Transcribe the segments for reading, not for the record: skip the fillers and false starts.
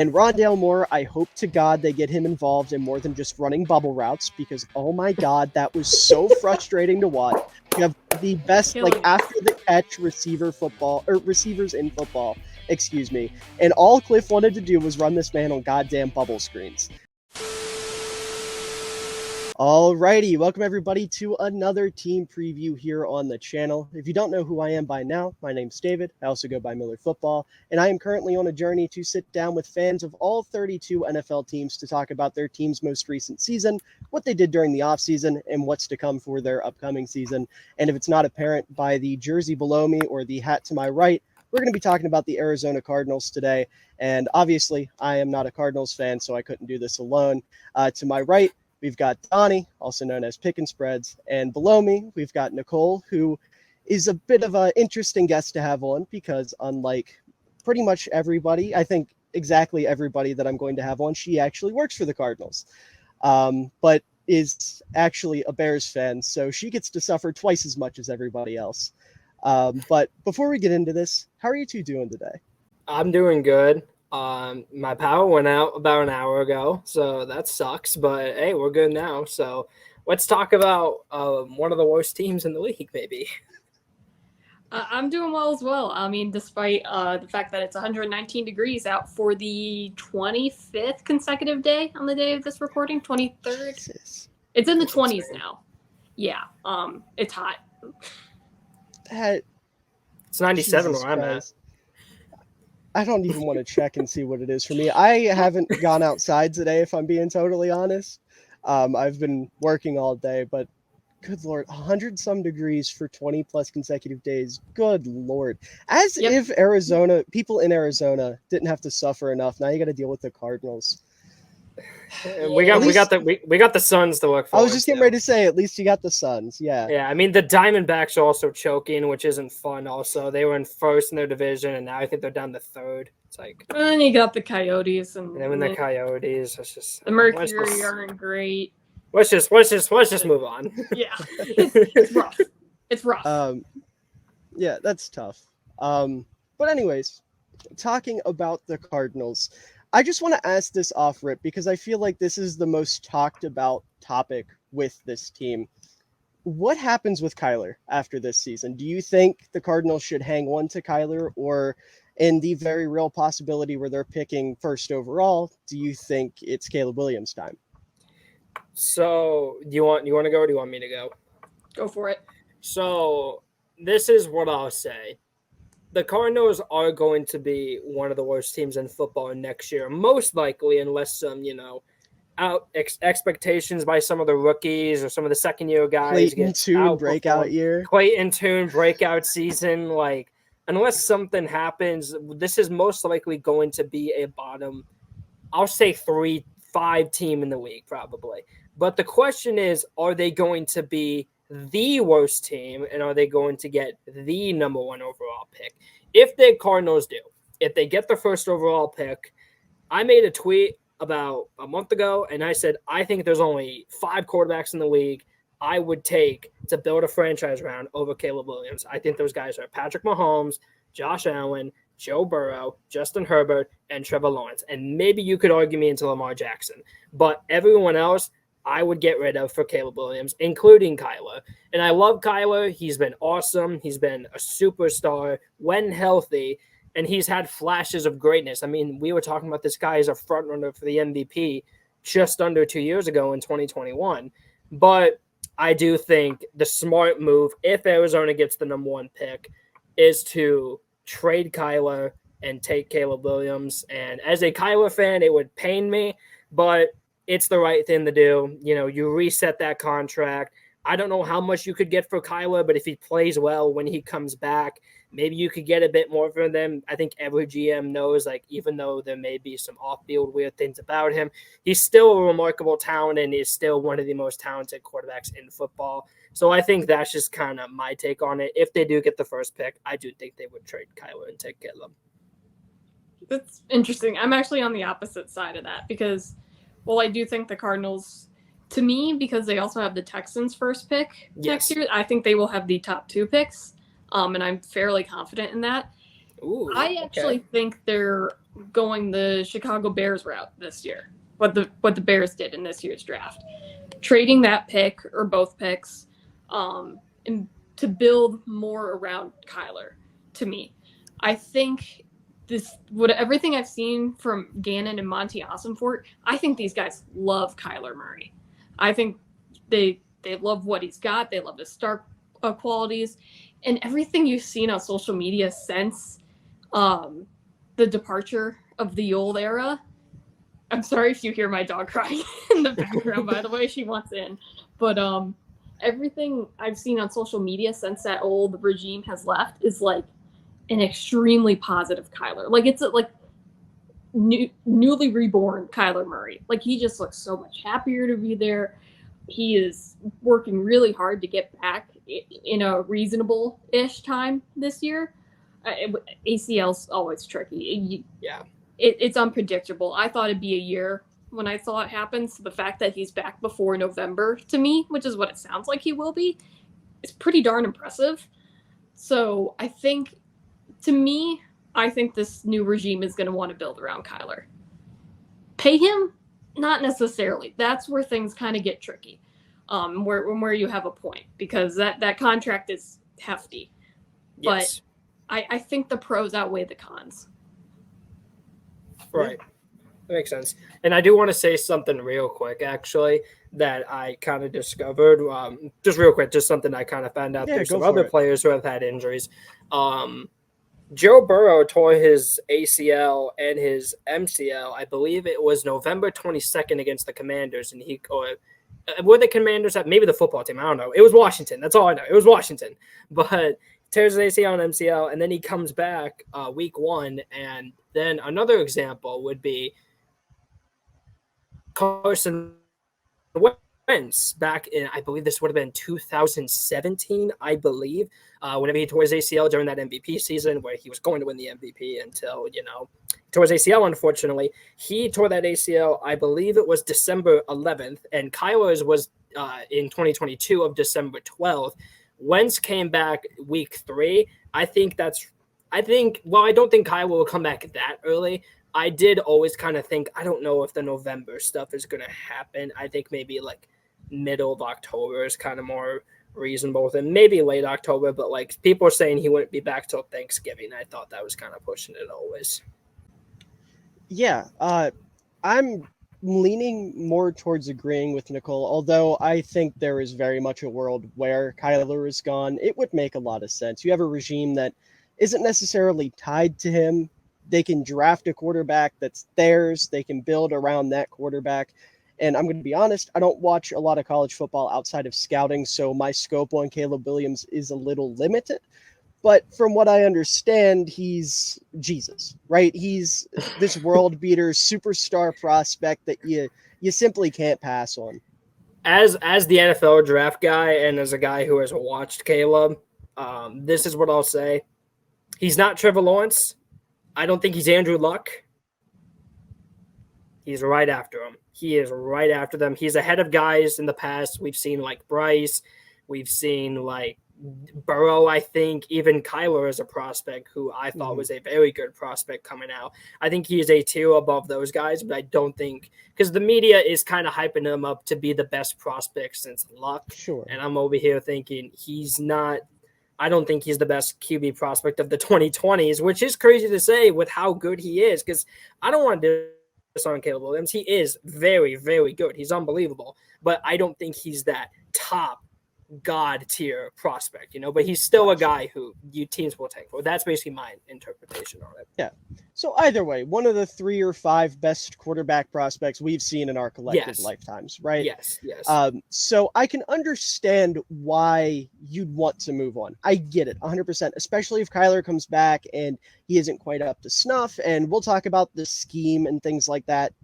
And Rondale Moore, I hope to God they get him involved in more than just running bubble routes because, oh my God, that was so frustrating to watch. You have the best, like, Killing. after the catch receivers in football, excuse me. And all Cliff wanted to do was run this man on goddamn bubble screens. Alrighty, welcome everybody to another team preview here on the channel. If you don't know who I am by now, my name's David. I also go by Miller Football, and I am currently on a journey to sit down with fans of all 32 NFL teams to talk about their team's most recent season, what they did during the offseason, and what's to come for their upcoming season. And if it's not apparent by the jersey below me or the hat to my right, we're going to be talking about the Arizona Cardinals today. And obviously, I am not a Cardinals fan, so I couldn't do this alone. To my right, we've got Donny, also known as PicknSpreads, and below me, we've got Nicole, who is a bit of an interesting guest to have on because unlike pretty much everybody, I think exactly everybody that I'm going to have on, she actually works for the Cardinals, but is actually a Bears fan, so she gets to suffer twice as much as everybody else. But before we get into this, how are you two doing today? I'm doing good. My power went out about an hour ago, so that sucks. But hey, we're good now. So let's talk about one of the worst teams in the league, maybe. I'm doing well as well. I mean, despite the fact that it's 119 degrees out for the 25th consecutive day on the day of this recording, 23rd. Jesus. It's in the 20s now. Yeah, it's hot. It's 97 Jesus where I'm Christ. I don't even want to check and see what it is for me. I haven't gone outside today, if I'm being totally honest. I've been working all day, but good Lord, 100-some degrees for 20-plus consecutive days. Good Lord. As Yep. if people in Arizona didn't have to suffer enough. Now you got to deal with the Cardinals. We got the Suns to look for. I was just getting ready to say, at least you got the Suns. Yeah. Yeah, I mean, the Diamondbacks are also choking, which isn't fun also. They were in first in their division, and now I think they're down to third. It's like, And then you got the Coyotes, and then when the Coyotes, it's just the Mercury aren't great. Let's just move on. Yeah, it's rough. It's rough. Yeah, that's tough. But anyways, talking about the Cardinals, I just want to ask this off rip because I feel like this is the most talked about topic with this team. What happens with Kyler after this season? Do you think the Cardinals should hang on to Kyler, or in the very real possibility where they're picking first overall, do you think it's Caleb Williams' time? So, do you want to go or do you want me to go? Go for it. So, this is what I'll say. The Cardinals are going to be one of the worst teams in football next year, most likely, unless some, expectations by some of the rookies or some of the second-year guys Clayton Tune breakout year. Clayton Tune breakout season. Like, unless something happens, this is most likely going to be a bottom, I'll say 3-5 team in the league, probably. But the question is, are they going to be the worst team, and are they going to get the number one overall pick? If the Cardinals do, if they get the first overall pick, I made a tweet about a month ago, and I said, I think there's only 5 quarterbacks in the league I would take to build a franchise around over Caleb Williams. I think those guys are Patrick Mahomes, Josh Allen, Joe Burrow, Justin Herbert, and Trevor Lawrence. And maybe you could argue me into Lamar Jackson. But everyone else, I would get rid of for Caleb Williams, including Kyler. And I love Kyler. He's been awesome. He's been a superstar when healthy, and he's had flashes of greatness. I mean, we were talking about this guy as a front runner for the MVP just under 2 years ago in 2021. But I do think the smart move, if Arizona gets the number 1 pick, is to trade Kyler and take Caleb Williams. And as a Kyler fan, it would pain me, but it's the right thing to do. You reset that contract. I don't know how much you could get for Kyler, but if he plays well when he comes back, maybe you could get a bit more from them. I think every GM knows, even though there may be some off-field weird things about him, he's still a remarkable talent and is still one of the most talented quarterbacks in football. So I think that's just kind of my take on it. If they do get the first pick, I do think they would trade Kyler and take Caleb. That's interesting. I'm actually on the opposite side of that because, I do think the Cardinals, to me, because they also have the Texans' first pick next year, I think they will have the top 2 picks, and I'm fairly confident in that. Ooh, I actually think they're going the Chicago Bears route this year. What the Bears did in this year's draft, trading that pick or both picks, and to build more around Kyler. To me, I think everything I've seen from Gannon and Monty Ossenfort, I think these guys love Kyler Murray. I think they love what he's got. They love his star qualities, and everything you've seen on social media since the departure of the old era. I'm sorry if you hear my dog crying in the background, by the way, she wants in. But everything I've seen on social media since that old regime has left is like an extremely positive Kyler. Like it's newly reborn Kyler Murray. Like he just looks so much happier to be there. He is working really hard to get back in a reasonable-ish time this year. ACL's always tricky. It's unpredictable. I thought it'd be a year when I saw it happen. So the fact that he's back before November, to me, which is what it sounds like he will be, is pretty darn impressive. So I think this new regime is going to want to build around Kyler. Pay him? Not necessarily. That's where things kind of get tricky, where you have a point, because that contract is hefty. Yes. But I think the pros outweigh the cons. Right. That makes sense. And I do want to say something real quick, actually, that I kind of discovered. Just real quick, just something I kind of found out. There's some other players who have had injuries. Joe Burrow tore his ACL and his MCL. I believe it was November 22nd against the Commanders, and were the Commanders at maybe the football team? I don't know. It was Washington. That's all I know. It was Washington. But tears his ACL and MCL, and then he comes back week 1. And then another example would be Carson Wentz back in, I believe this would have been 2017, I believe, whenever he tore his ACL during that MVP season where he was going to win the MVP until, tore his ACL, unfortunately. He tore that ACL, I believe it was December 11th, and Kyler's was in 2022 of December 12th. Wentz came back week 3. I don't think Kyler will come back that early. I did always kind of think, I don't know if the November stuff is going to happen. I think maybe like middle of October is kind of more reasonable than maybe late October, but like people are saying he wouldn't be back till Thanksgiving. I thought that was kind of pushing it always. Yeah, I'm leaning more towards agreeing with Nicole, although I think there is very much a world where Kyler is gone. It would make a lot of sense. You have a regime that isn't necessarily tied to him. They can draft a quarterback that's theirs. They can build around that quarterback. And I'm going to be honest, I don't watch a lot of college football outside of scouting, so my scope on Caleb Williams is a little limited. But from what I understand, he's Jesus, right? He's this world beater, superstar prospect that you simply can't pass on. As the NFL draft guy and as a guy who has watched Caleb, this is what I'll say. He's not Trevor Lawrence. I don't think he's Andrew Luck. He's right after him. He is right after them. He's ahead of guys in the past. We've seen like Bryce. We've seen like Burrow, I think. Even Kyler is a prospect who I thought was a very good prospect coming out. I think he is a tier above those guys, but I don't think – because the media is kind of hyping him up to be the best prospect since Luck. Sure. And I'm over here thinking he's not – I don't think he's the best QB prospect of the 2020s, which is crazy to say with how good he is, because I don't want to do this on Caleb Williams. He is very, very good. He's unbelievable, but I don't think he's that top God tier prospect, but he's still a guy who teams will take for. That's basically my interpretation on it. Yeah. So either way, one of the 3 or 5 best quarterback prospects we've seen in our collective lifetimes, right? Yes. So I can understand why you'd want to move on. I get it 100%, especially if Kyler comes back and he isn't quite up to snuff. And we'll talk about the scheme and things like that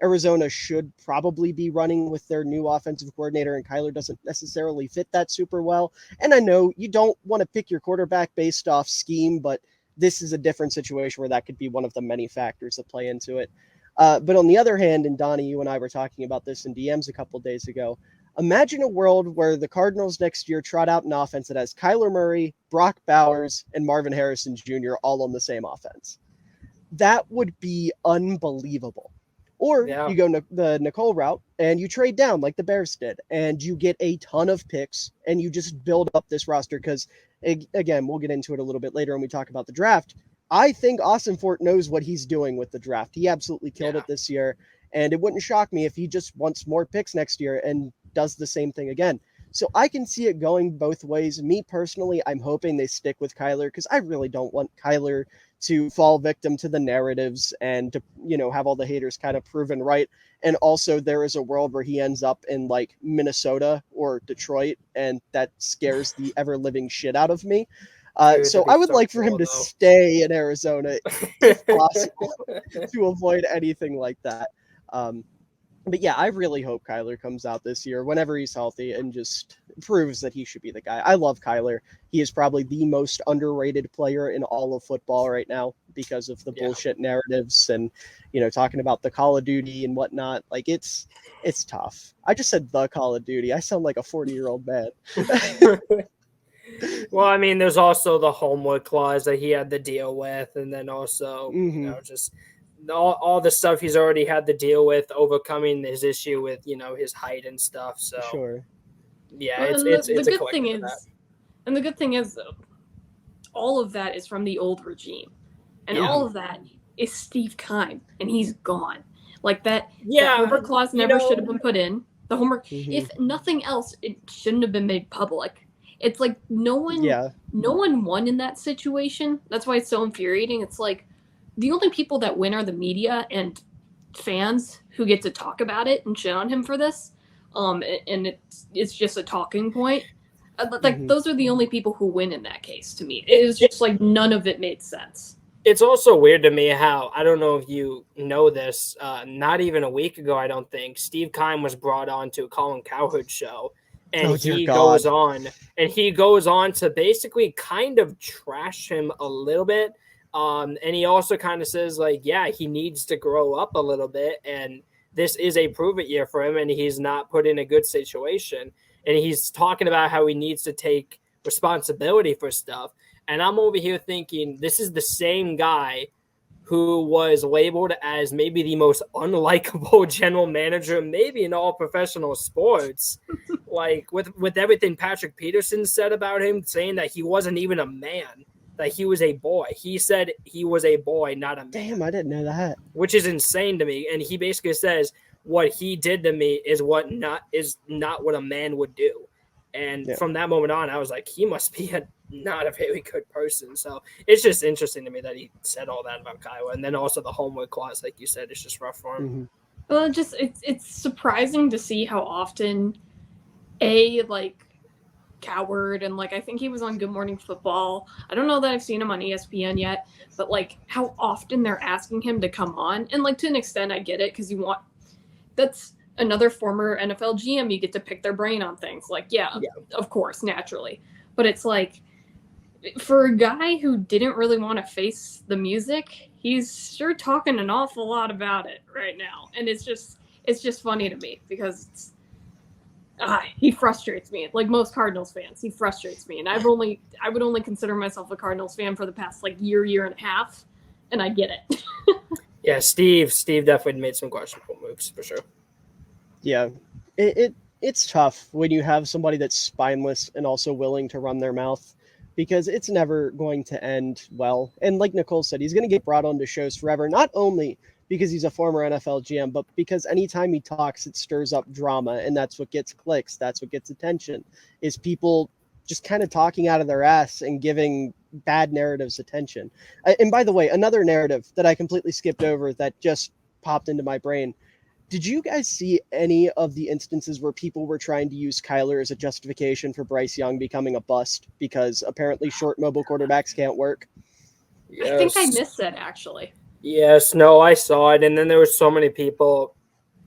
Arizona should probably be running with their new offensive coordinator, and Kyler doesn't necessarily fit that super well. And I know you don't want to pick your quarterback based off scheme, but this is a different situation where that could be one of the many factors that play into it. But on the other hand, and Donnie, you and I were talking about this in DMs a couple of days ago, Imagine a world where the Cardinals next year trot out an offense that has Kyler Murray, Brock Bowers, and Marvin Harrison Jr. all on the same offense. That would be unbelievable. Or you go the Nicole route and you trade down like the Bears did, and you get a ton of picks and you just build up this roster. Because, again, we'll get into it a little bit later when we talk about the draft. I think Austin Fort knows what he's doing with the draft. He absolutely killed it this year, and it wouldn't shock me if he just wants more picks next year and does the same thing again. So I can see it going both ways. Me personally, I'm hoping they stick with Kyler because I really don't want Kyler to fall victim to the narratives and to, have all the haters kind of proven right. And also there is a world where he ends up in like Minnesota or Detroit, and that scares the ever living shit out of me. So I would like for him to stay in Arizona if possible to avoid anything like that. But yeah, I really hope Kyler comes out this year whenever he's healthy and just proves that he should be the guy. I love Kyler. He is probably the most underrated player in all of football right now because of the bullshit narratives and, talking about the Call of Duty and whatnot. Like it's tough. I just said the Call of Duty. I sound like a 40-year-old man. Well, I mean, there's also the homework clause that he had to deal with. And then also, just all the stuff he's already had to deal with, overcoming his issue with, his height and stuff. So, sure. Yeah, it's a good thing is, and the good thing is, though, all of that is from the old regime. And all of that is Steve Keim, and he's gone. Like that homework clause never should have been put in. The homework, if nothing else, it shouldn't have been made public. It's like no one won in that situation. That's why it's so infuriating. It's like the only people that win are the media and fans who get to talk about it and shit on him for this. And it's just a talking point. Those are the only people who win in that case to me. It was just like none of it made sense. It's also weird to me how, I don't know if you know this, not even a week ago, I don't think, Steve Keim was brought on to a Colin Cowherd show. And he goes on to basically kind of trash him a little bit. And he also kind of says, like, he needs to grow up a little bit. And this is a prove-it year for him, and he's not put in a good situation. And he's talking about how he needs to take responsibility for stuff. And I'm over here thinking this is the same guy who was labeled as maybe the most unlikable general manager, maybe in all professional sports. Like with everything Patrick Peterson said about him, saying that he wasn't even a man, that he was a boy. He said he was a boy, not a man. Damn, I didn't know that. Which is insane to me. And he basically says what he did to me is not what a man would do. And from that moment on, I was like, he must be not a very good person. So it's just interesting to me that he said all that about Kyle. And then also the homework clause, like you said, is just rough for him. Well, it's surprising to see how often Coward and I think he was on Good Morning Football. I don't know that I've seen him on ESPN yet, but how often they're asking him to come on. And to an extent, I get it because that's another former NFL GM. You get to pick their brain on things. Of course, naturally. But it's for a guy who didn't really want to face the music, he's sure talking an awful lot about it right now. And it's just funny to me because he frustrates me. Like most Cardinals fans, he frustrates me. And I would only consider myself a Cardinals fan for the past year and a half, and I get it. Yeah, Steve definitely made some questionable moves for sure. Yeah, it's tough when you have somebody that's spineless and also willing to run their mouth, because it's never going to end well. And like Nicole said, he's going to get brought onto shows forever, not only because he's a former NFL GM, but because anytime he talks, it stirs up drama, and that's what gets clicks. That's what gets attention, is people just kind of talking out of their ass and giving bad narratives attention. And by the way, another narrative that I completely skipped over that just popped into my brain. Did you guys see any of the instances where people were trying to use Kyler as a justification for Bryce Young becoming a bust because apparently short mobile quarterbacks can't work? Yes. I think I missed that, actually. Yes, no, I saw it. And then there were so many people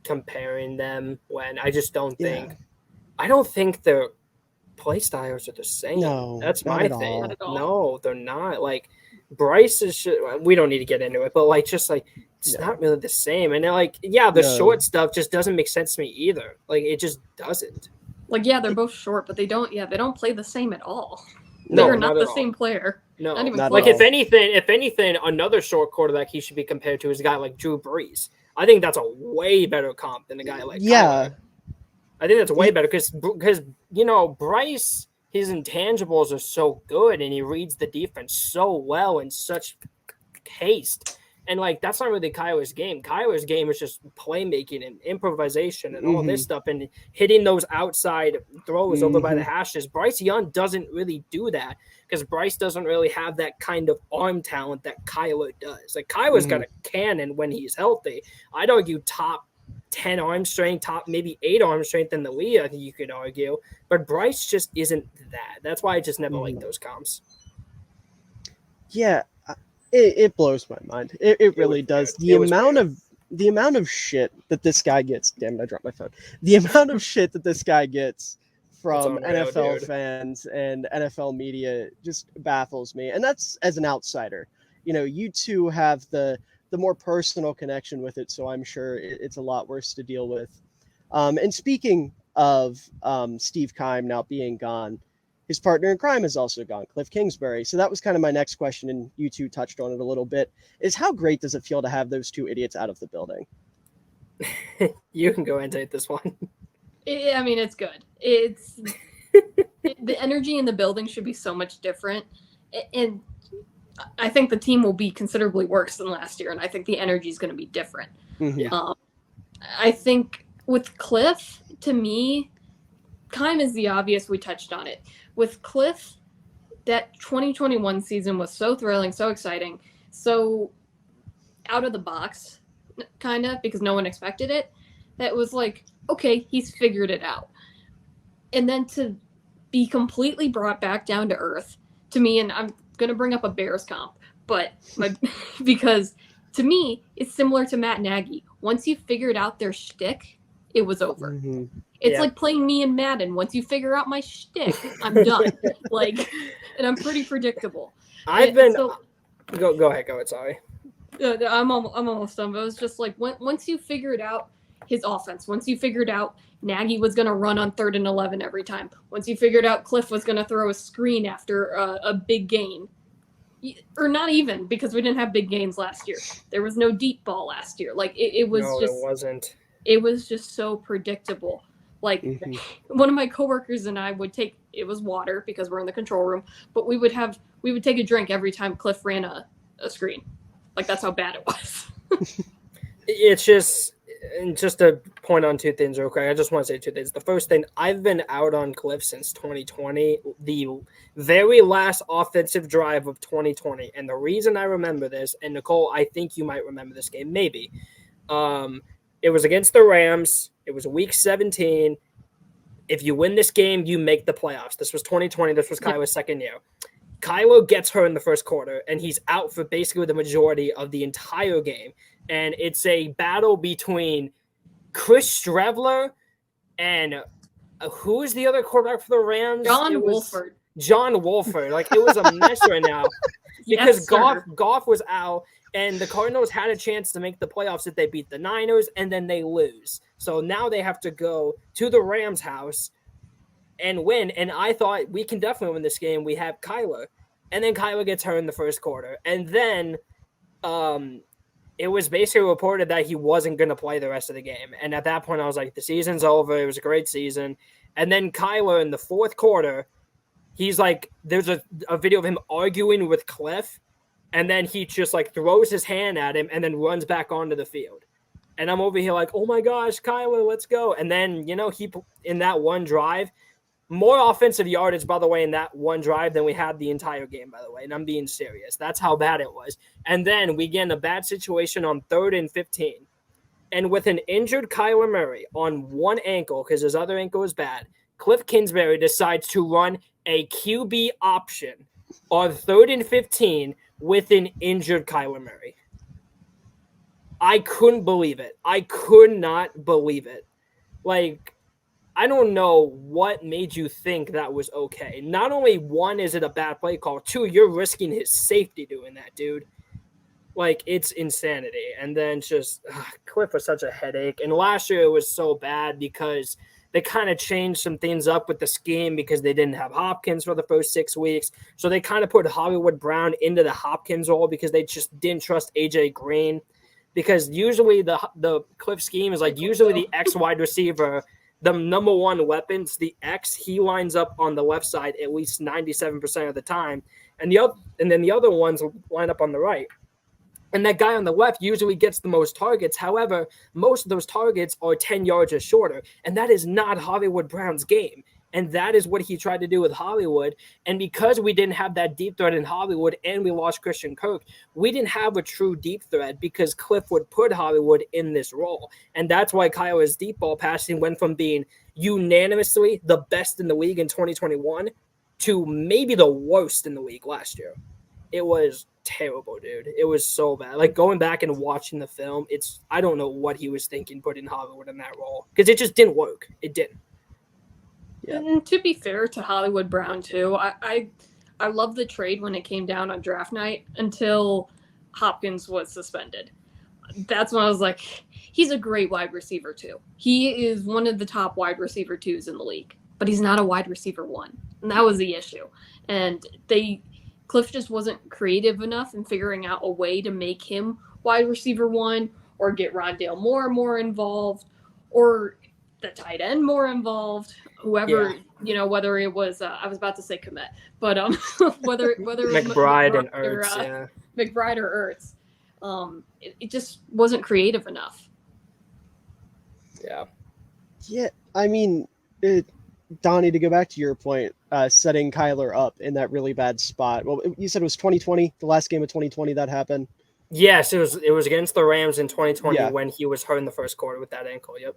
comparing them when I just don't think – I don't think their play styles are the same. No, that's my thing. Not at all. No, they're not. Bryce is we don't need to get into it, but like just like it's not really the same. And like the short stuff just doesn't make sense to me either. Like it just doesn't. Like they're both short, but they don't play the same at all. No, They're not the all. same player. No, not even not like close. if anything, another short quarterback he should be compared to is a guy like Drew Brees. I think that's a way better comp than a guy like Kyler. I think that's way better because Bryce, his intangibles are so good and he reads the defense so well in such haste. And like that's not really Kyler's game. Kyler's game is just playmaking and improvisation and all this stuff and hitting those outside throws over by the hashes. Bryce Young doesn't really do that because Bryce doesn't really have that kind of arm talent that Kyler does. Like Kyler's got a cannon when he's healthy. I'd argue top 10 arm strength, top maybe 8 arm strength in the league, I think you could argue. But Bryce just isn't that. That's why I just never like those comps. Yeah. It blows my mind. It really does. The amount of shit that this guy gets. Damn it, I dropped my phone. The amount of shit that this guy gets from NFL fans and NFL media just baffles me. And that's as an outsider. You two have the more personal connection with it, so I'm sure it's a lot worse to deal with. And speaking of Steve Keim now being gone, his partner in crime is also gone, Cliff Kingsbury. So that was kind of my next question, and you two touched on it a little bit, is how great does it feel to have those two idiots out of the building? You can go and take this one. I mean, it's good. It's the energy in the building should be so much different. And I think the team will be considerably worse than last year, and I think the energy is going to be different. I think with Cliff, to me, Keim is the obvious. We touched on it. With Cliff, that 2021 season was so thrilling, so exciting, so out of the box, kind of, because no one expected it. That was like, okay, he's figured it out. And then to be completely brought back down to earth, to me, and I'm going to bring up a Bears comp, but because to me, it's similar to Matt Nagy. Once you figured out their shtick, it was over. It's like playing me in Madden. Once you figure out my shtick, I'm done. And I'm pretty predictable. Go ahead. Go ahead. Sorry. I'm almost done. But it was just like once you figured out his offense, once you figured out Nagy was going to run on 3rd and 11 every time, once you figured out Cliff was going to throw a screen after a big gain, or not even, because we didn't have big gains last year. There was no deep ball last year. It wasn't. It was just so predictable. One of my coworkers and I would take, it was water because we're in the control room, but we would take a drink every time Cliff ran a screen. That's how bad it was. It's just to point on two things real quick. I just want to say two things. The first thing, I've been out on Cliff since 2020, the very last offensive drive of 2020. And the reason I remember this, and Nicole, I think you might remember this game, maybe. It was against the Rams. It was week 17. If you win this game, you make the playoffs. This was 2020. This was Kyler's second year. Kyler gets hurt in the first quarter, and he's out for basically the majority of the entire game. And it's a battle between Chris Streveler and who is the other quarterback for the Rams? John Wolford. John Wolford. It was a mess right now because Goff was out. And the Cardinals had a chance to make the playoffs if they beat the Niners, and then they lose. So now they have to go to the Rams' house and win. And I thought we can definitely win this game. We have Kyler. And then Kyler gets hurt in the first quarter. And then it was basically reported that he wasn't going to play the rest of the game. And at that point, I was like, the season's over. It was a great season. And then Kyler in the fourth quarter, he's like, there's a video of him arguing with Cliff. And then he just throws his hand at him and then runs back onto the field. And I'm over here like, oh my gosh, Kyler, let's go. And then, he in that one drive, more offensive yardage, by the way, in that one drive than we had the entire game, by the way. And I'm being serious. That's how bad it was. And then we get in a bad situation on 3rd and 15. And with an injured Kyler Murray on one ankle, because his other ankle is bad, Cliff Kingsbury decides to run a QB option on 3rd and 15 with an injured Kyler Murray. I couldn't believe it. I could not believe it. I don't know what made you think that was okay. Not only one, is it a bad play call? Two, you're risking his safety doing that, dude. Like, it's insanity. And then just Cliff was such a headache. And last year it was so bad because they kind of changed some things up with the scheme because they didn't have Hopkins for the first 6 weeks. So they kind of put Hollywood Brown into the Hopkins role because they just didn't trust AJ Green. Because usually the Cliff scheme is like usually the X wide receiver, the number one weapons, the X, he lines up on the left side at least 97% of the time. And then the other ones line up on the right. And that guy on the left usually gets the most targets. However, most of those targets are 10 yards or shorter. And that is not Hollywood Brown's game. And that is what he tried to do with Hollywood. And because we didn't have that deep threat in Hollywood and we lost Christian Kirk, we didn't have a true deep threat because Cliff would put Hollywood in this role. And that's why Kyler's deep ball passing went from being unanimously the best in the league in 2021 to maybe the worst in the league last year. It was terrible, dude. It was so bad. Like, going back and watching the film, I don't know what he was thinking putting Hollywood in that role because it just didn't work. It didn't. Yeah. And to be fair to Hollywood Brown too, I love the trade when it came down on draft night until Hopkins was suspended. That's when I was like, he's a great wide receiver too. He is one of the top wide receiver twos in the league, but he's not a wide receiver one. And that was the issue. And Cliff just wasn't creative enough in figuring out a way to make him wide receiver one or get Rondale Moore more involved or the tight end more involved. Whoever, whether it was, I was about to say Komet, but whether it was McBride and Ertz, McBride or Ertz, it just wasn't creative enough. Yeah. Yeah, I mean, Donnie, to go back to your point, setting Kyler up in that really bad spot. Well, you said it was 2020, the last game of 2020 that happened. Yes, it was against the Rams in 2020 when he was hurt in the first quarter with that ankle. Yep.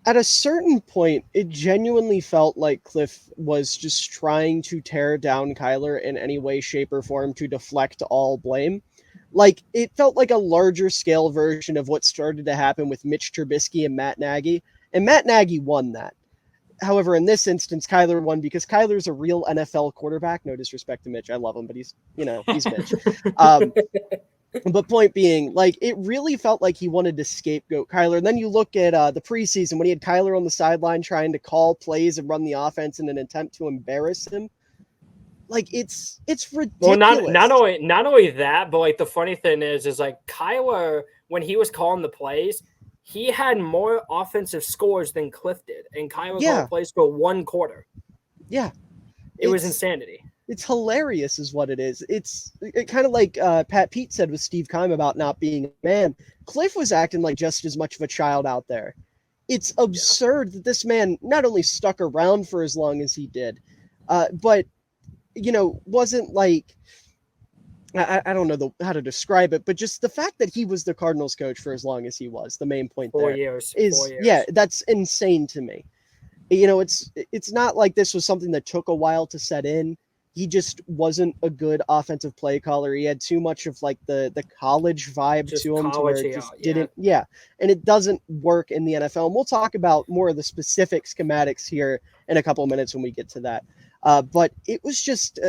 At a certain point, it genuinely felt like Cliff was just trying to tear down Kyler in any way, shape, or form to deflect all blame. Like, it felt like a larger scale version of what started to happen with Mitch Trubisky and Matt Nagy. And Matt Nagy won that. However, in this instance, Kyler won because Kyler's a real NFL quarterback. No disrespect to Mitch. I love him, but he's Mitch. But point being, like, it really felt like he wanted to scapegoat Kyler. And then you look at the preseason when he had Kyler on the sideline trying to call plays and run the offense in an attempt to embarrass him. Like, it's ridiculous. Well, not only that, but like the funny thing is like Kyler, when he was calling the plays, he had more offensive scores than Cliff did, and Kyler called plays for one quarter. Yeah, it was insanity. It's hilarious is what it is. It's kind of like Pat Pete said with Steve Keim about not being a man. Cliff was acting like just as much of a child out there. It's absurd that this man not only stuck around for as long as he did, but, wasn't like, I don't know how to describe it, but just the fact that he was the Cardinals coach for as long as he was, the main point 4 there years. is, 4 years. Yeah, that's insane to me. It's not like this was something that took a while to set in. He just wasn't a good offensive play caller. He had too much of like the college vibe just to him to where it just didn't. And it doesn't work in the NFL. And we'll talk about more of the specific schematics here in a couple of minutes when we get to that. But it was just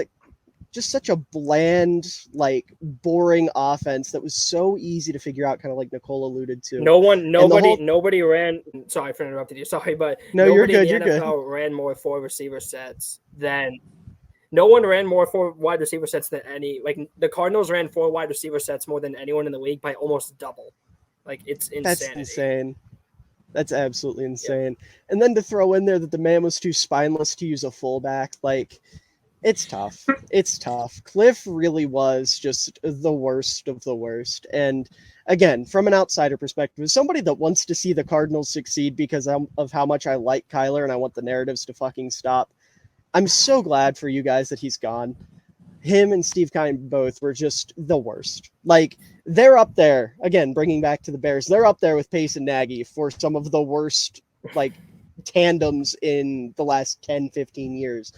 such a bland, like boring offense that was so easy to figure out, kind of like Nicole alluded to. Nobody ran. Sorry for interrupting you. Sorry, but you're good. In the NFL ran more 4 receiver sets than. No one ran more 4 wide receiver sets than any. Like, the Cardinals ran 4 wide receiver sets more than anyone in the league by almost double. Like, it's insanity. That's insane. That's absolutely insane. Yep. And then to throw in there that the man was too spineless to use a fullback, like, it's tough. It's tough. Cliff really was just the worst of the worst. And again, from an outsider perspective, as somebody that wants to see the Cardinals succeed because of how much I like Kyler and I want the narratives to fucking stop, I'm so glad for you guys that he's gone. Him and Steve Keim both were just the worst. Like, they're up there, again, bringing back to the Bears, they're up there with Pace and Nagy for some of the worst, like, tandems in the last 10, 15 years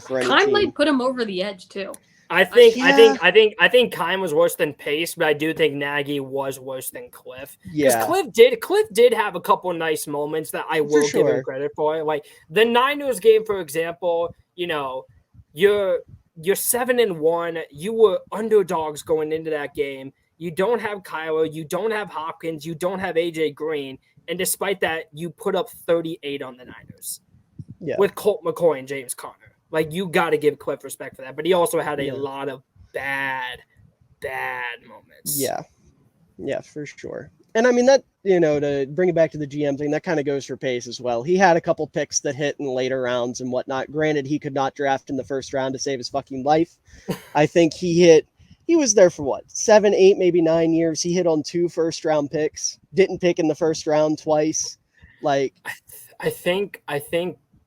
for any Keim team. might put him over the edge, too. I think Kime was worse than Pace, but I do think Nagy was worse than Cliff. Because Yeah, Cliff did have a couple nice moments that I will give him credit for. Like the Niners game, for example, you're 7-1. You were underdogs going into that game. You don't have Kyler, you don't have Hopkins, you don't have AJ Green, and despite that, you put up 38 on the Niners with Colt McCoy and James Conner. Like, you got to give Cliff respect for that. But he also had a lot of bad moments. Yeah, for sure. And I mean, that, to bring it back to the GM thing, that kind of goes for Pace as well. He had a couple picks that hit in later rounds and whatnot. Granted, he could not draft in the first round to save his fucking life. I think he was there for 7, 8, maybe 9 years. He hit on 2 first-round picks. Didn't pick in the first round twice. Like, I think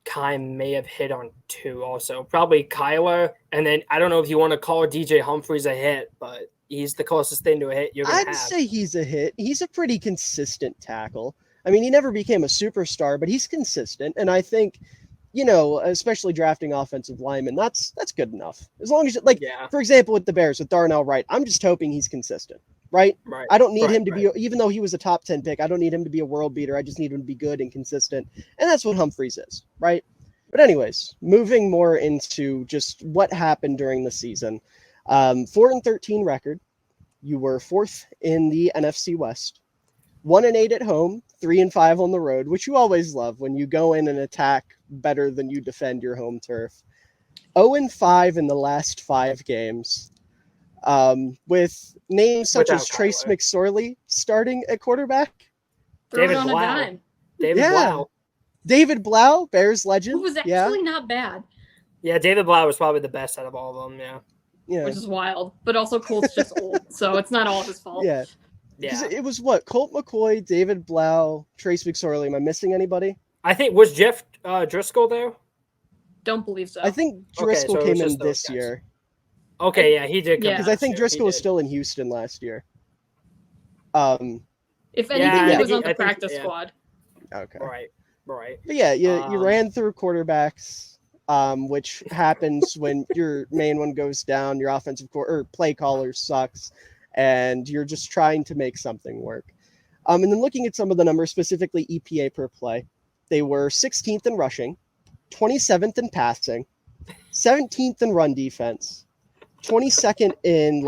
Kai may have hit on 2 also. Probably Kyler, and then I don't know if you want to call DJ Humphries a hit, but he's the closest thing to a hit you're going to have. I'd say he's a hit. He's a pretty consistent tackle. I mean, he never became a superstar, but he's consistent. And I think, especially drafting offensive linemen, that's good enough. As long as, for example, with the Bears, with Darnell Wright, I'm just hoping he's consistent, right? I don't need him to be, even though he was a top 10 pick, I don't need him to be a world beater. I just need him to be good and consistent. And that's what Humphries is, right? But anyways, moving more into just what happened during the season. 4-13 record. You were 4th in the NFC West. 1-8 at home, 3-5 on the road, which you always love when you go in and attack better than you defend your home turf. 0-5 in the last 5 games, with names such as Trace McSorley starting at quarterback. David Blau. David Blau, Bears legend. Who was actually not bad. Yeah, David Blau was probably the best out of all of them, Yeah. Which is wild. But also Colt's just old, so it's not all his fault. Yeah. It was Colt McCoy, David Blau, Trace McSorley. Am I missing anybody? I think, was Jeff Driscoll there? Don't believe so. I think Driscoll came in this year. Okay, yeah, he did come because I think Driscoll was still in Houston last year. If anything, he was on the practice squad. Okay. Right. But yeah, you ran through quarterbacks, which happens when your main one goes down, your offensive or play caller sucks, and you're just trying to make something work. And then looking at some of the numbers, specifically EPA per play, they were 16th in rushing, 27th in passing, 17th in run defense, 22nd in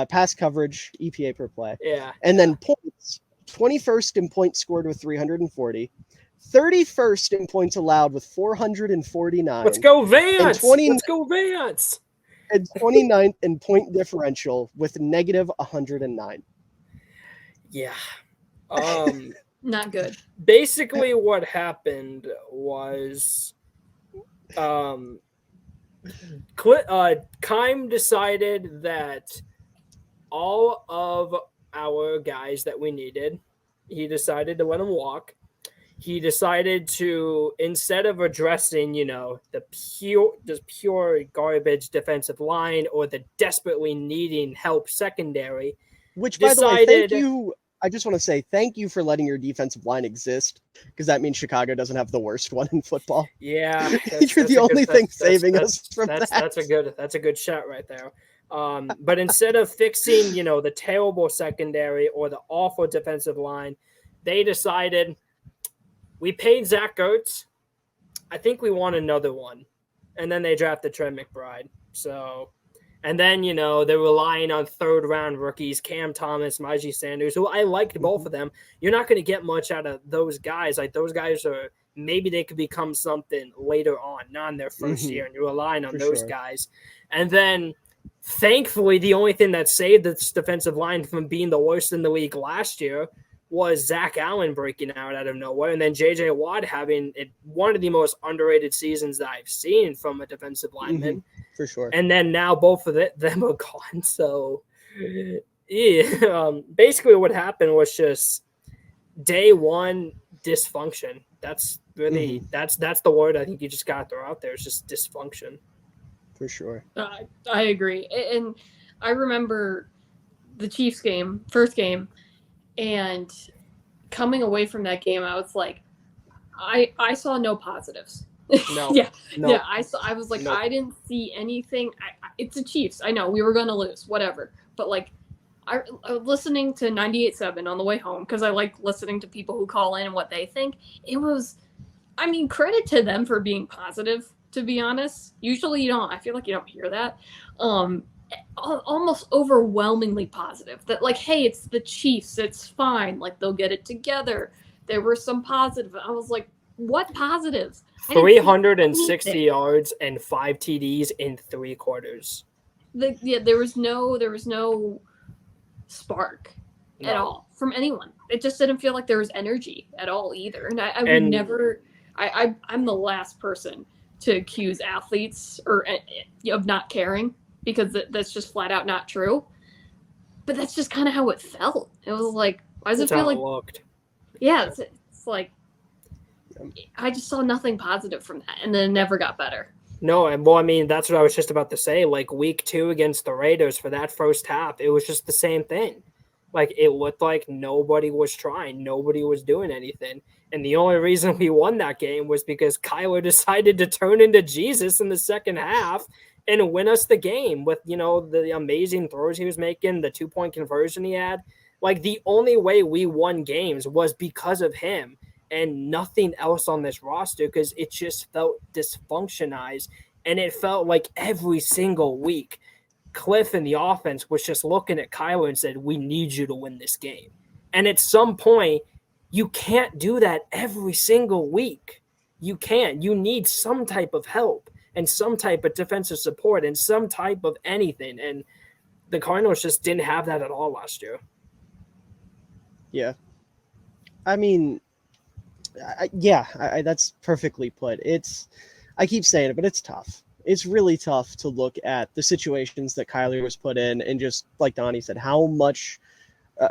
pass coverage EPA per play. Yeah. And then points, 21st in points scored with 340, 31st in points allowed with 449. Let's go Vance! Let's go Vance! And 29th in point differential with negative 109. Yeah. Not good. Basically what happened was Keim decided that all of our guys that we needed, he decided to let them walk. He decided to, instead of addressing, the pure garbage defensive line or the desperately needing help secondary, which, by the way, thank you. I just want to say thank you for letting your defensive line exist, because that means Chicago doesn't have the worst one in football. Yeah, you're the only thing saving us from that. That's a good shot right there. But instead of fixing, the terrible secondary or the awful defensive line, they decided, we paid Zach Ertz. I think we want another one. And then they drafted Trent McBride. So, and then, they're relying on 3rd-round rookies, Cam Thomas, Najee Sanders, who I liked both of them. You're not going to get much out of those guys. Like, those guys are, maybe they could become something later on, not in their first year, and you're relying on those guys. And then, thankfully, the only thing that saved this defensive line from being the worst in the league last year was Zach Allen breaking out of nowhere, and then J.J. Watt having one of the most underrated seasons that I've seen from a defensive lineman. For sure. And then now both of them are gone. So, basically what happened was just day one dysfunction. That's really that's the word I think you just got to throw out there. It's just dysfunction. For sure. I agree. And I remember the Chiefs game, first game, and coming away from that game, I was like, I saw no positives. No. Yeah. I was like, I didn't see anything. it's the Chiefs. I know we were going to lose, whatever. But like, I was listening to 98.7 on the way home because I like listening to people who call in and what they think. It was, I mean, credit to them for being positive, to be honest. Usually I feel like you don't hear that. Almost overwhelmingly positive that like, hey, it's the Chiefs. It's fine. Like they'll get it together. There were some positive. I was like, what positives? 360 yards and 5 TDs in 3 quarters. There was no spark at all from anyone. It just didn't feel like there was energy at all either. And I would never. I'm the last person to accuse athletes of not caring because that's just flat out not true. But that's just kind of how it felt. It was like, why does it feel like? Looked. Yeah, it's like I just saw nothing positive from that, and then it never got better. No, and well, I mean, that's what I was just about to say. Like week 2 against the Raiders for that first half, it was just the same thing. Like it looked like nobody was trying, nobody was doing anything. And the only reason we won that game was because Kyler decided to turn into Jesus in the second half and win us the game with, the amazing throws he was making, the 2-point conversion he had. Like the only way we won games was because of him and nothing else on this roster because it just felt dysfunctionized. And it felt like every single week, Cliff and the offense was just looking at Kyler and said, we need you to win this game. And at some point, you can't do that every single week. You can't. You need some type of help and some type of defensive support and some type of anything. And the Cardinals just didn't have that at all last year. Yeah. I mean, that's perfectly put. I keep saying it, but it's tough. It's really tough to look at the situations that Kyler was put in and just like Donnie said, how much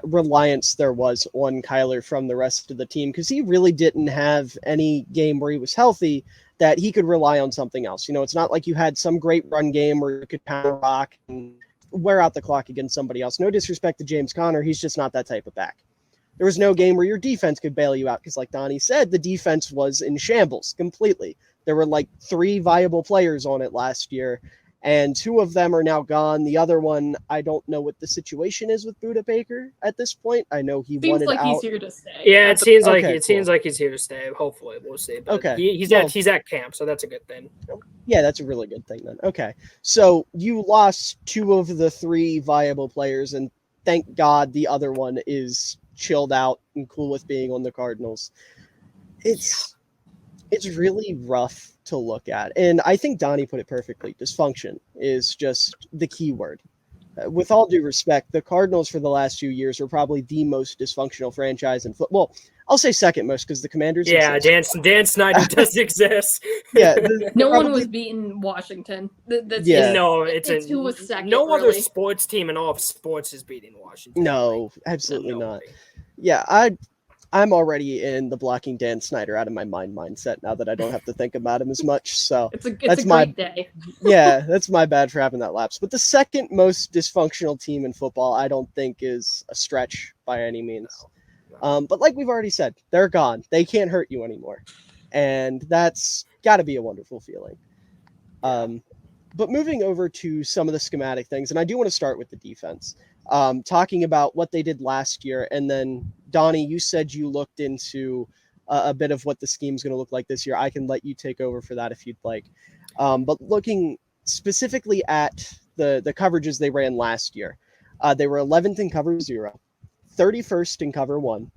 reliance there was on Kyler from the rest of the team because he really didn't have any game where he was healthy that he could rely on something else. It's not like you had some great run game where you could pound rock and wear out the clock against somebody else. No disrespect to James Conner. He's just not that type of back. There was no game where your defense could bail you out because, like Donnie said, the defense was in shambles completely. There were like 3 viable players on it last year, and 2 of them are now gone. The other one, I don't know what the situation is with Budda Baker at this point. I know he wanted out. Seems like he's here to stay. Yeah, it seems like he's here to stay. Hopefully, we'll see. But okay, he's at camp, so that's a good thing. Yeah, that's a really good thing then. Okay, so you lost 2 of the 3 viable players, and thank God the other one is chilled out and cool with being on the Cardinals. It's really rough to look at. And I think Donnie put it perfectly. Dysfunction is just the key word. With all due respect, the Cardinals for the last few years are probably the most dysfunctional franchise in football. Well, I'll say second most because the Commanders exist. Dan Snyder does exist. Yeah, no one was beating Washington. It's who was second. No other sports team in all of sports is beating Washington. No, absolutely not. Yeah, I'm already in the blocking Dan Snyder out of my mindset now that I don't have to think about him as much. So it's a great day. Yeah, that's my bad for having that lapse. But the second most dysfunctional team in football, I don't think is a stretch by any means. But like we've already said, they're gone. They can't hurt you anymore. And that's got to be a wonderful feeling. But moving over to some of the schematic things, and I do want to start with the defense. Talking about what they did last year, and then Donnie, you said you looked into a bit of what the scheme's going to look like this year. I can let you take over for that if you'd like. But looking specifically at the coverages they ran last year, they were 11th in cover 0, 31st in cover 1,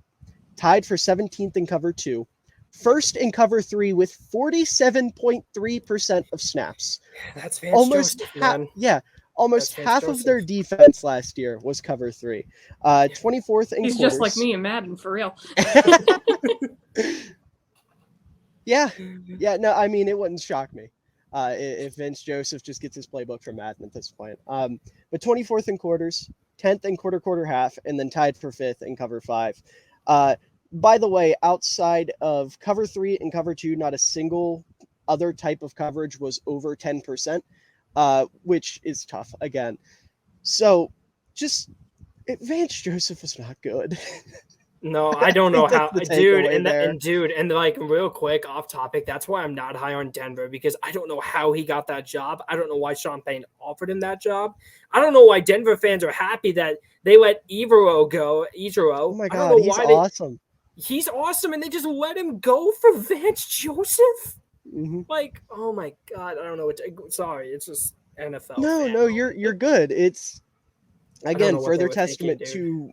tied for 17th in cover 2, first in cover 3 with 47.3% of snaps. That's almost Almost half of their defense last year was cover 3. 24th in He's quarters. Just like me in Madden, for real. Yeah. No, I mean, it wouldn't shock me if Vince Joseph just gets his playbook from Madden at this point. But 24th in quarters, 10th in quarter half, and then tied for 5th in cover 5. By the way, outside of cover 3 and cover 2, not a single other type of coverage was over 10%. Which is tough again. So just Vance Joseph was not good. No, I don't know how, that's the dude. takeaway there. And like real quick off topic, that's why I'm not high on Denver because I don't know how he got that job. I don't know why Sean Payton offered him that job. I don't know why Denver fans are happy that they let Evero go. Oh my I don't God, know he's why awesome. he's awesome, and they just let him go for Vance Joseph. Mm-hmm. Like, oh my God, I don't know. Sorry, it's just NFL. No, you're good. It's again know what they further were thinking, testament dude. to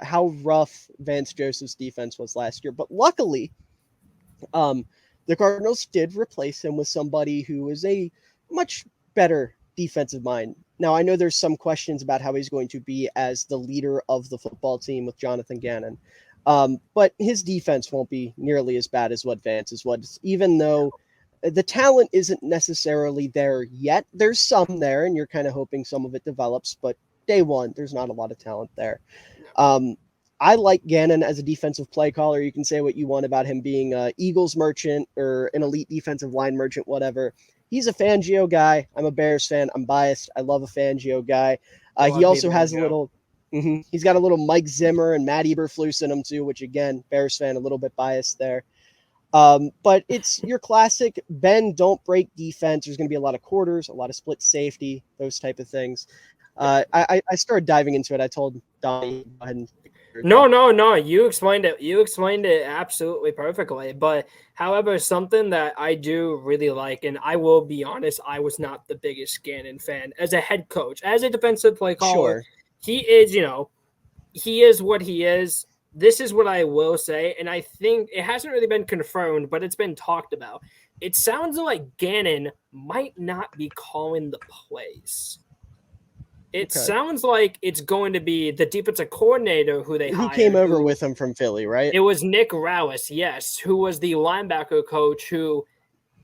how rough Vance Joseph's defense was last year. But luckily, the Cardinals did replace him with somebody who is a much better defensive mind. Now, I know there's some questions about how he's going to be as the leader of the football team with Jonathan Gannon. But his defense won't be nearly as bad as what Vance's was, even though the talent isn't necessarily there yet. There's some there, and you're kind of hoping some of it develops, but day one, there's not a lot of talent there. I like Gannon as a defensive play caller. You can say what you want about him being an Eagles merchant or an elite defensive line merchant, whatever. He's a Fangio guy. I'm a Bears fan. I'm biased. I love a Fangio guy. He also has a little. He's got a little Mike Zimmer and Matt Eberflus in him too, which again, Bears fan, a little bit biased there. But it's your classic bend, don't break defense. There's going to be a lot of quarters, a lot of split safety, those type of things. I started diving into it. I told Donny, go ahead and No. You explained it. You explained it absolutely perfectly. But however, something that I do really like, and I will be honest, I was not the biggest Gannon fan as a head coach, as a defensive play caller. Sure. He is, he is what he is. This is what I will say, and I think it hasn't really been confirmed, but it's been talked about. It sounds like Gannon might not be calling the plays. It sounds like it's going to be the defensive coordinator who they hired. Who came over with him from Philly, right? It was Nick Rowis, yes, who was the linebacker coach who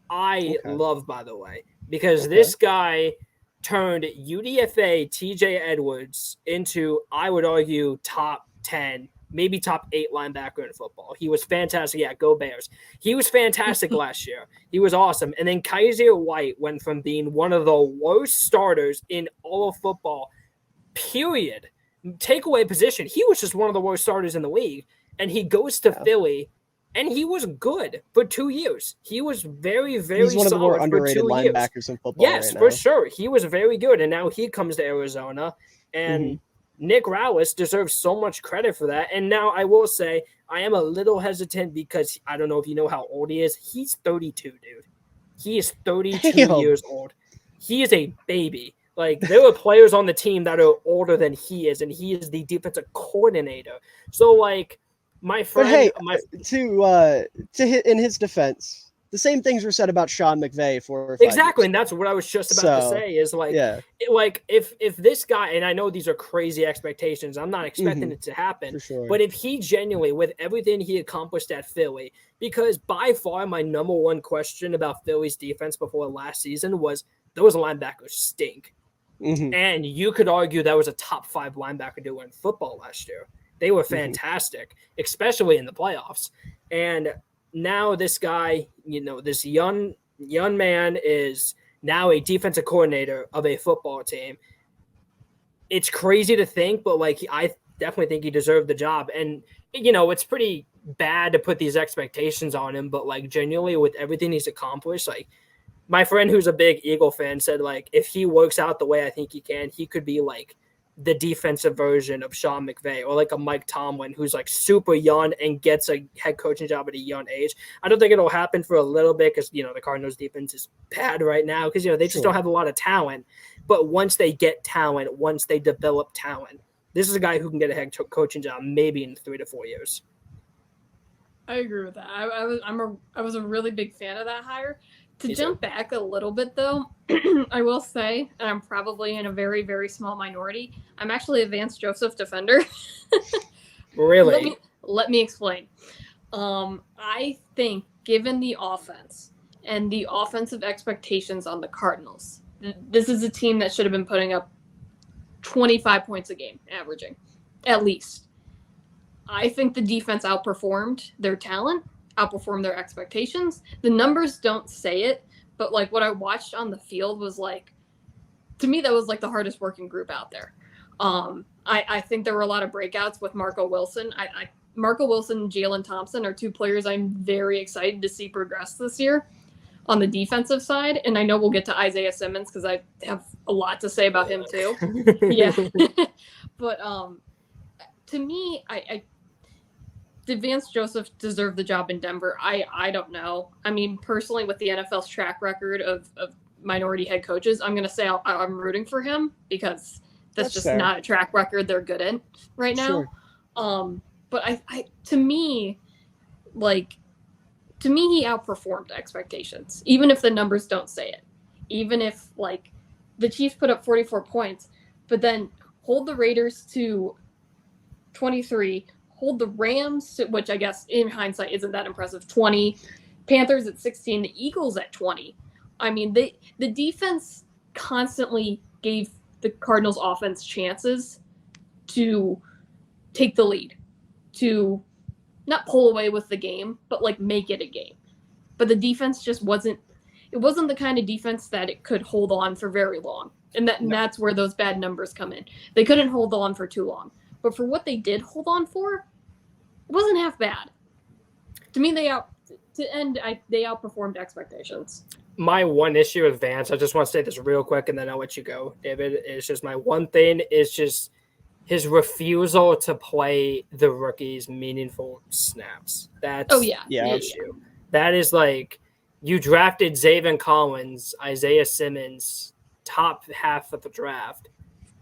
I love, by the way, because this guy turned UDFA TJ Edwards into, I would argue, top 10, maybe top 8 linebacker in football. He was fantastic. Yeah, go Bears. He was fantastic last year. He was awesome. And then Kaiser White went from being one of the worst starters in all of football, period. Takeaway position. He was just one of the worst starters in the league. And he goes to Philly, and he was good for 2 years. He was very, very solid. He's one of the more underrated linebackers in football. Yes, right for now. sure. He was very good. And now he comes to Arizona. And Nick Rowis deserves so much credit for that. And now I will say I am a little hesitant because I don't know if you know how old he is. He's 32, dude. He is 32 years old. He is a baby. Like, there are players on the team that are older than he is, and he is the defensive coordinator. So, like, my friend... But hey, in his defense, the same things were said about Sean McVay for 5 exactly, years. And that's what I was just about to say is, like, if this guy, and I know these are crazy expectations, I'm not expecting it to happen, but if he genuinely, with everything he accomplished at Philly, because by far my number one question about Philly's defense before last season was those linebackers stink. And you could argue that was a top 5 linebacker duo in football last year. They were fantastic, especially in the playoffs. And now this guy, this young man is now a defensive coordinator of a football team. It's crazy to think, but like I definitely think he deserved the job. And it's pretty bad to put these expectations on him, but like genuinely with everything he's accomplished, like my friend who's a big Eagle fan said, like, if he works out the way I think he can, he could be like the defensive version of Sean McVay or like a Mike Tomlin who's like super young and gets a head coaching job at a young age. I don't think it'll happen for a little bit because, the Cardinals defense is bad right now because, they just don't have a lot of talent. But once they get talent, once they develop talent, this is a guy who can get a head coaching job maybe in 3 to 4 years. I agree with that. I was a really big fan of that hire. To jump back a little bit, though, I will say, and I'm probably in a very, very small minority, I'm actually a Vance Joseph defender. Really? Let me explain. I think, given the offense and the offensive expectations on the Cardinals, this is a team that should have been putting up 25 points a game, averaging, at least. I think the defense outperformed their talent, outperformed their expectations. The numbers don't say it, but like what I watched on the field was like, to me, that was like the hardest working group out there. I think there were a lot of breakouts with Marco Wilson. I Marco Wilson and Jalen Thompson are two players I'm very excited to see progress this year on the defensive side. And I know we'll get to Isaiah Simmons because I have a lot to say about him too. Yeah. But to me, did Vance Joseph deserve the job in Denver? I don't know. I mean, personally, with the NFL's track record of minority head coaches, I'm going to say I'm rooting for him because that's just fair. Not a track record they're good in right now. Sure. But to me, he outperformed expectations, even if the numbers don't say it. Even if, like, the Chiefs put up 44 points, but then hold the Raiders to 23, hold the Rams, which I guess in hindsight isn't that impressive, 20, Panthers at 16, the Eagles at 20. I mean, the defense constantly gave the Cardinals offense chances to take the lead, to not pull away with the game, but like make it a game. But the defense just wasn't the kind of defense that it could hold on for very long. And that's where those bad numbers come in. They couldn't hold on for too long. But for what they did hold on for, it wasn't half bad. To me, they outperformed expectations. My one issue with Vance, I just want to say this real quick and then I'll let you go, David, is just my one thing is just his refusal to play the rookies meaningful snaps. That's the issue. That is like you drafted Zaven Collins, Isaiah Simmons, top half of the draft.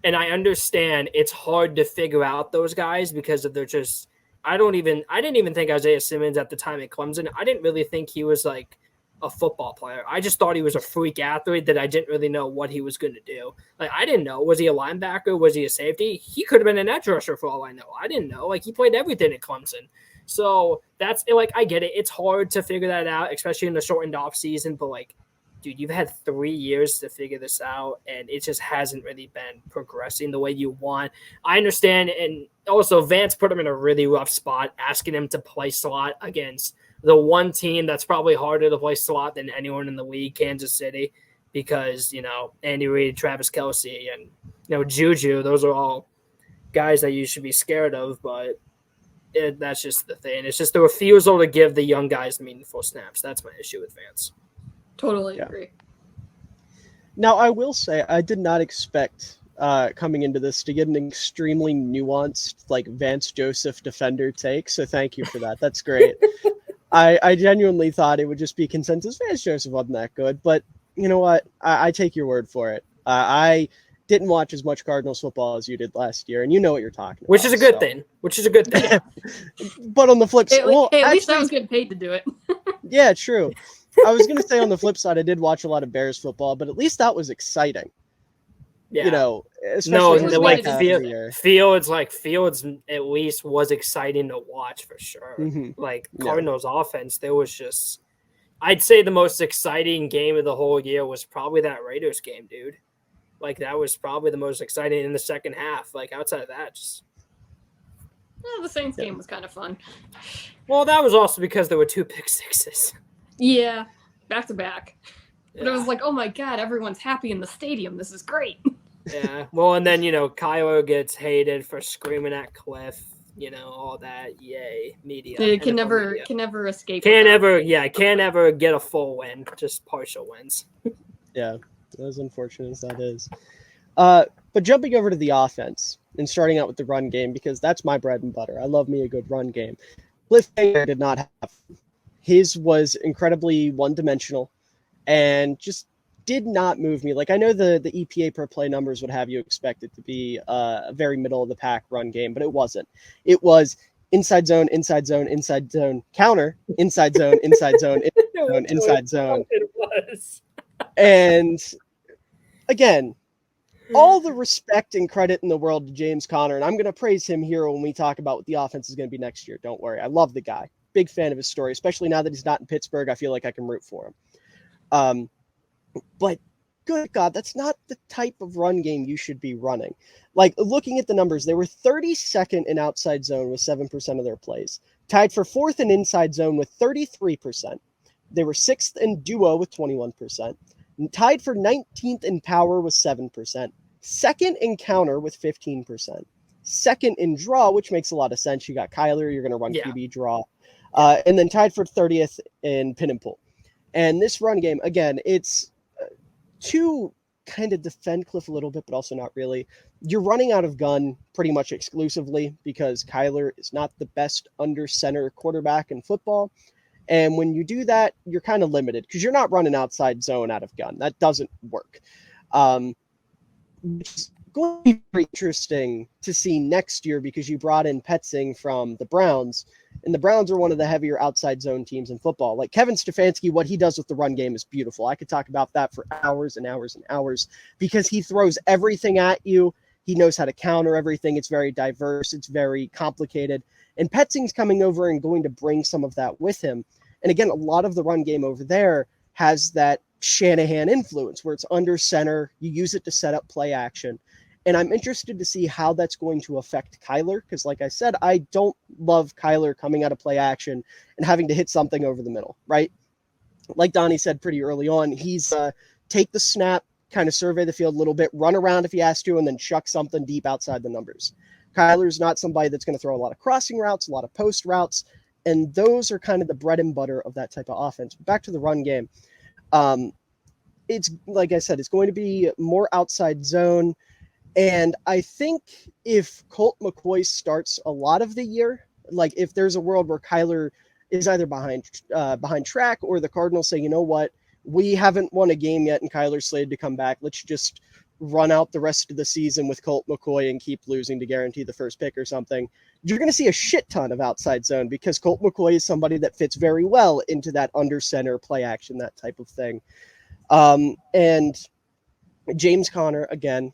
And I understand it's hard to figure out those guys because of their just I didn't even think Isaiah Simmons at the time at Clemson. I didn't really think he was like a football player. I just thought he was a freak athlete that I didn't really know what he was going to do. Like, I didn't know. Was he a linebacker? Was he a safety? He could have been an edge rusher for all I know. I didn't know. Like, he played everything at Clemson. So that's like, I get it. It's hard to figure that out, especially in the shortened off season. But like, dude, you've had 3 years to figure this out, and it just hasn't really been progressing the way you want. I understand. And also Vance put him in a really rough spot, asking him to play slot against the one team that's probably harder to play slot than anyone in the league, Kansas City, because, Andy Reid, Travis Kelce, and, Juju, those are all guys that you should be scared of, but that's just the thing. It's just the refusal to give the young guys meaningful snaps. That's my issue with Vance. Totally agree. Now, I will say I did not expect coming into this to get an extremely nuanced, like, Vance Joseph defender take, so thank you for that. That's great. I genuinely thought it would just be consensus. Vance Joseph wasn't that good, but you know what? I take your word for it. I didn't watch as much Cardinals football as you did last year, and you know what you're talking about. Which is a good thing. But on the flip side, at least I was getting paid to do it. Yeah, true. I was going to say on the flip side, I did watch a lot of Bears football, but at least that was exciting. Yeah. Especially Fields at least was exciting to watch for sure. Mm-hmm. Like Cardinals offense, there was just, I'd say the most exciting game of the whole year was probably that Raiders game, dude. Like that was probably the most exciting in the second half. Like outside of that, just. Well, the Saints game was kind of fun. Well, that was also because there were 2 pick sixes. Yeah, back to back. But it was like, oh my God, everyone's happy in the stadium. This is great. Yeah. Well, and then, Kyler gets hated for screaming at Cliff, all that. Yay. Media. It can never escape. Can't ever get a full win, just partial wins. Yeah, as unfortunate as that is. But jumping over to the offense and starting out with the run game, because that's my bread and butter. I love me a good run game. Cliff Banger did not have. His was incredibly one-dimensional and just did not move me. Like, I know the EPA per play numbers would have you expect it to be a very middle-of-the-pack run game, but it wasn't. It was inside zone, counter, inside zone, inside zone, inside zone. It was. And, again, all the respect and credit in the world to James Conner, and I'm going to praise him here when we talk about what the offense is going to be next year. Don't worry. I love the guy. Big fan of his story, especially now that he's not in Pittsburgh. I feel like I can root for him. But good God, that's not the type of run game you should be running. Like, looking at the numbers, they were 32nd in outside zone with 7% of their plays, tied for 4th in inside zone with 33%. They were 6th in duo with 21%, tied for 19th in power with 7%, 2nd in counter with 15%, second in draw, which makes a lot of sense. You got Kyler, you're going to run QB draw, and then tied for 30th in pin and pull. And this run game, again, it's to kind of defend Cliff a little bit, but also not really. You're running out of gun pretty much exclusively because Kyler is not the best under center quarterback in football. And when you do that, you're kind of limited because you're not running outside zone out of gun. That doesn't work. Which is going to be very interesting to see next year because you brought in Petzing from the Browns, and the Browns are one of the heavier outside zone teams in football. Like Kevin Stefanski, what he does with the run game is beautiful. I could talk about that for hours and hours and hours because he throws everything at you. He knows how to counter everything. It's very diverse. It's very complicated. And Petzing's coming over and going to bring some of that with him. And again, a lot of the run game over there has that Shanahan influence where it's under center. You use it to set up play action. And I'm interested to see how that's going to affect Kyler because, like I said, I don't love Kyler coming out of play action and having to hit something over the middle, right? Like Donnie said pretty early on, he's take the snap, kind of survey the field a little bit, run around if he has to, and then chuck something deep outside the numbers. Kyler's not somebody that's going to throw a lot of crossing routes, a lot of post routes, and those are kind of the bread and butter of that type of offense. Back to the run game. It's, like I said, it's going to be more outside zone. And I think if Colt McCoy starts a lot of the year, like if there's a world where Kyler is either behind track or the Cardinals say, you know what, we haven't won a game yet and Kyler's slated to come back. Let's just run out the rest of the season with Colt McCoy and keep losing to guarantee the first pick or something. You're going to see a shit ton of outside zone because Colt McCoy is somebody that fits very well into that under center play action, that type of thing. And James Conner, again,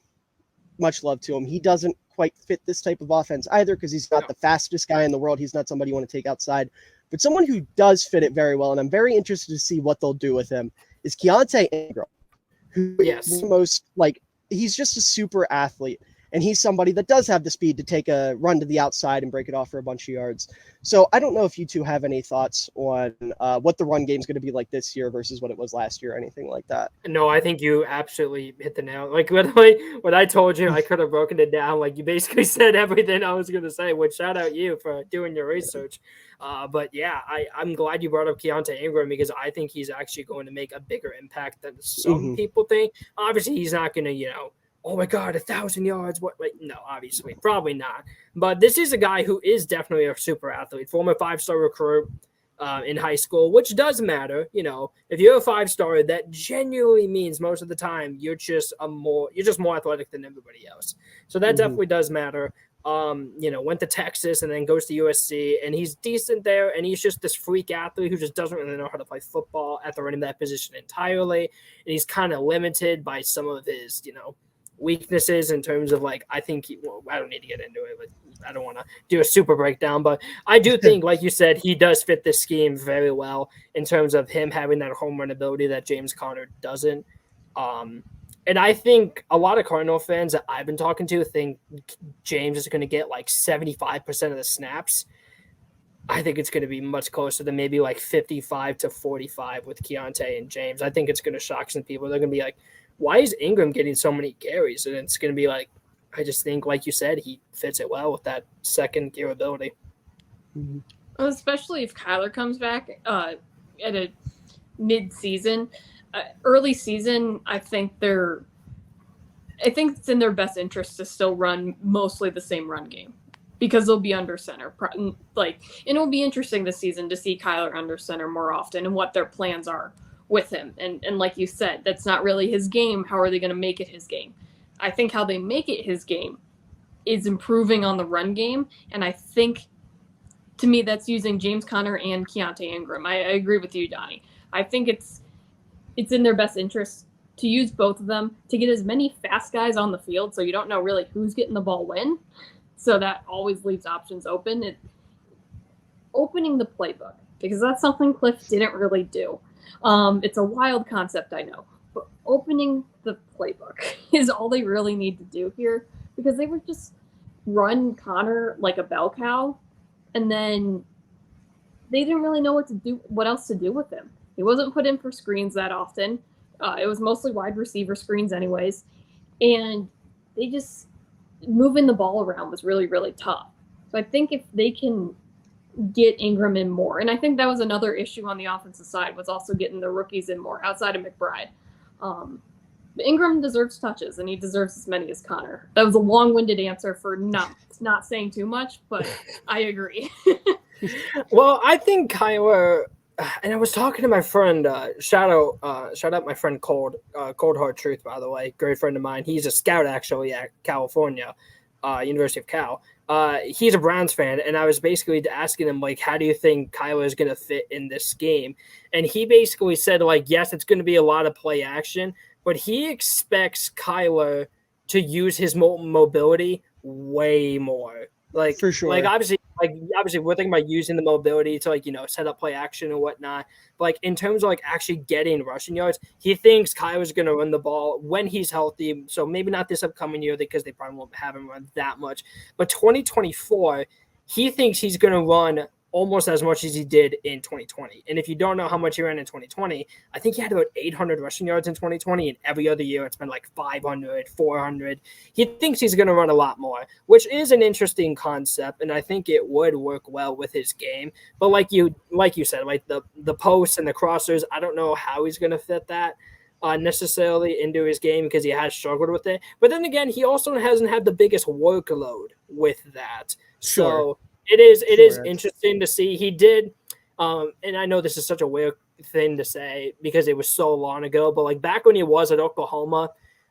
much love to him. He doesn't quite fit this type of offense either because he's not the fastest guy in the world. He's not somebody you want to take outside, but someone who does fit it very well. And I'm very interested to see what they'll do with him is Keontae Ingram, who is the most he's just a super athlete. And he's somebody that does have the speed to take a run to the outside and break it off for a bunch of yards. So I don't know if you two have any thoughts on what the run game is going to be like this year versus what it was last year or anything like that. No, I think you absolutely hit the nail. Like what I told you, I could have broken it down. Like you basically said everything I was going to say, which shout out you for doing your research. But yeah, I'm glad you brought up Keontae Ingram because I think he's actually going to make a bigger impact than some people think. Obviously, he's not going to, oh my God, 1,000 yards. What? Like, no, obviously, probably not. But this is a guy who is definitely a super athlete, former 5-star recruit in high school, which does matter. If you're a 5-star, that genuinely means most of the time you're just more athletic than everybody else. So that definitely does matter. Went to Texas and then goes to USC, and he's decent there, and he's just this freak athlete who just doesn't really know how to play football at the running back position entirely, and he's kind of limited by some of his, weaknesses in terms of I think I don't need to get into it, but I don't want to do a super breakdown, but I do think, like you said, he does fit this scheme very well in terms of him having that home run ability that James Conner doesn't. And I think a lot of Cardinal fans that I've been talking to think James is going to get 75% of the snaps. I think it's going to be much closer than maybe 55 to 45 with Keontae and James. I think it's going to shock some people. They're going to be like, why is Ingram getting so many carries? And it's going to be I just think, like you said, he fits it well with that second gear ability. Well, especially if Kyler comes back at a mid-season. Early season, I think it's in their best interest to still run mostly the same run game because they'll be under center. And it'll be interesting this season to see Kyler under center more often and what their plans are with him. And like you said, that's not really his game. How are they going to make it his game? I think how they make it his game is improving on the run game. And I think, to me, that's using James Conner and Keontae Ingram. I agree with you, Donnie. I think it's in their best interest to use both of them to get as many fast guys on the field so you don't know really who's getting the ball when. So that always leaves options open. Opening the playbook, because that's something Cliff didn't really do. It's a wild concept, I know, but opening the playbook is all they really need to do here because they would just run Conner like a bell cow, and then they didn't really know what else to do with him. He wasn't put in for screens that often. It was mostly wide receiver screens anyways, and they just moving the ball around was really, really tough. So I think if they can get Ingram in more, and I think that was another issue on the offensive side, was also getting the rookies in more outside of McBride. But Ingram deserves touches, and he deserves as many as Connor. That was a long-winded answer for not saying too much, but I agree. Well, I think Kyler, and I was talking to my friend, shout out my friend Cold Hard Truth, by the way, great friend of mine. He's a scout actually at California, University of Cal. He's a Browns fan, and I was basically asking him, like, how do you think Kyler is going to fit in this game? And he basically said, like, yes, it's going to be a lot of play action, but he expects Kyler to use his mobility way more. Like, For sure. Like obviously we're thinking about using the mobility to, like, set up play action and whatnot. But, like, in terms of, like, actually getting rushing yards, he thinks Kyler's going to run the ball when he's healthy. So maybe not this upcoming year because they probably won't have him run that much. But 2024, he thinks he's going to run almost as much as he did in 2020. And if you don't know how much he ran in 2020, I think he had about 800 rushing yards in 2020, and every other year it's been like 500, 400. He thinks he's going to run a lot more, which is an interesting concept, and I think it would work well with his game. But like you said, like the posts and the crossers, I don't know how he's going to fit that necessarily into his game because he has struggled with it. But then again, he also hasn't had the biggest workload with that. Sure. So it is interesting to see. He did, and I know this is such a weird thing to say because it was so long ago, but, like, back when he was at Oklahoma,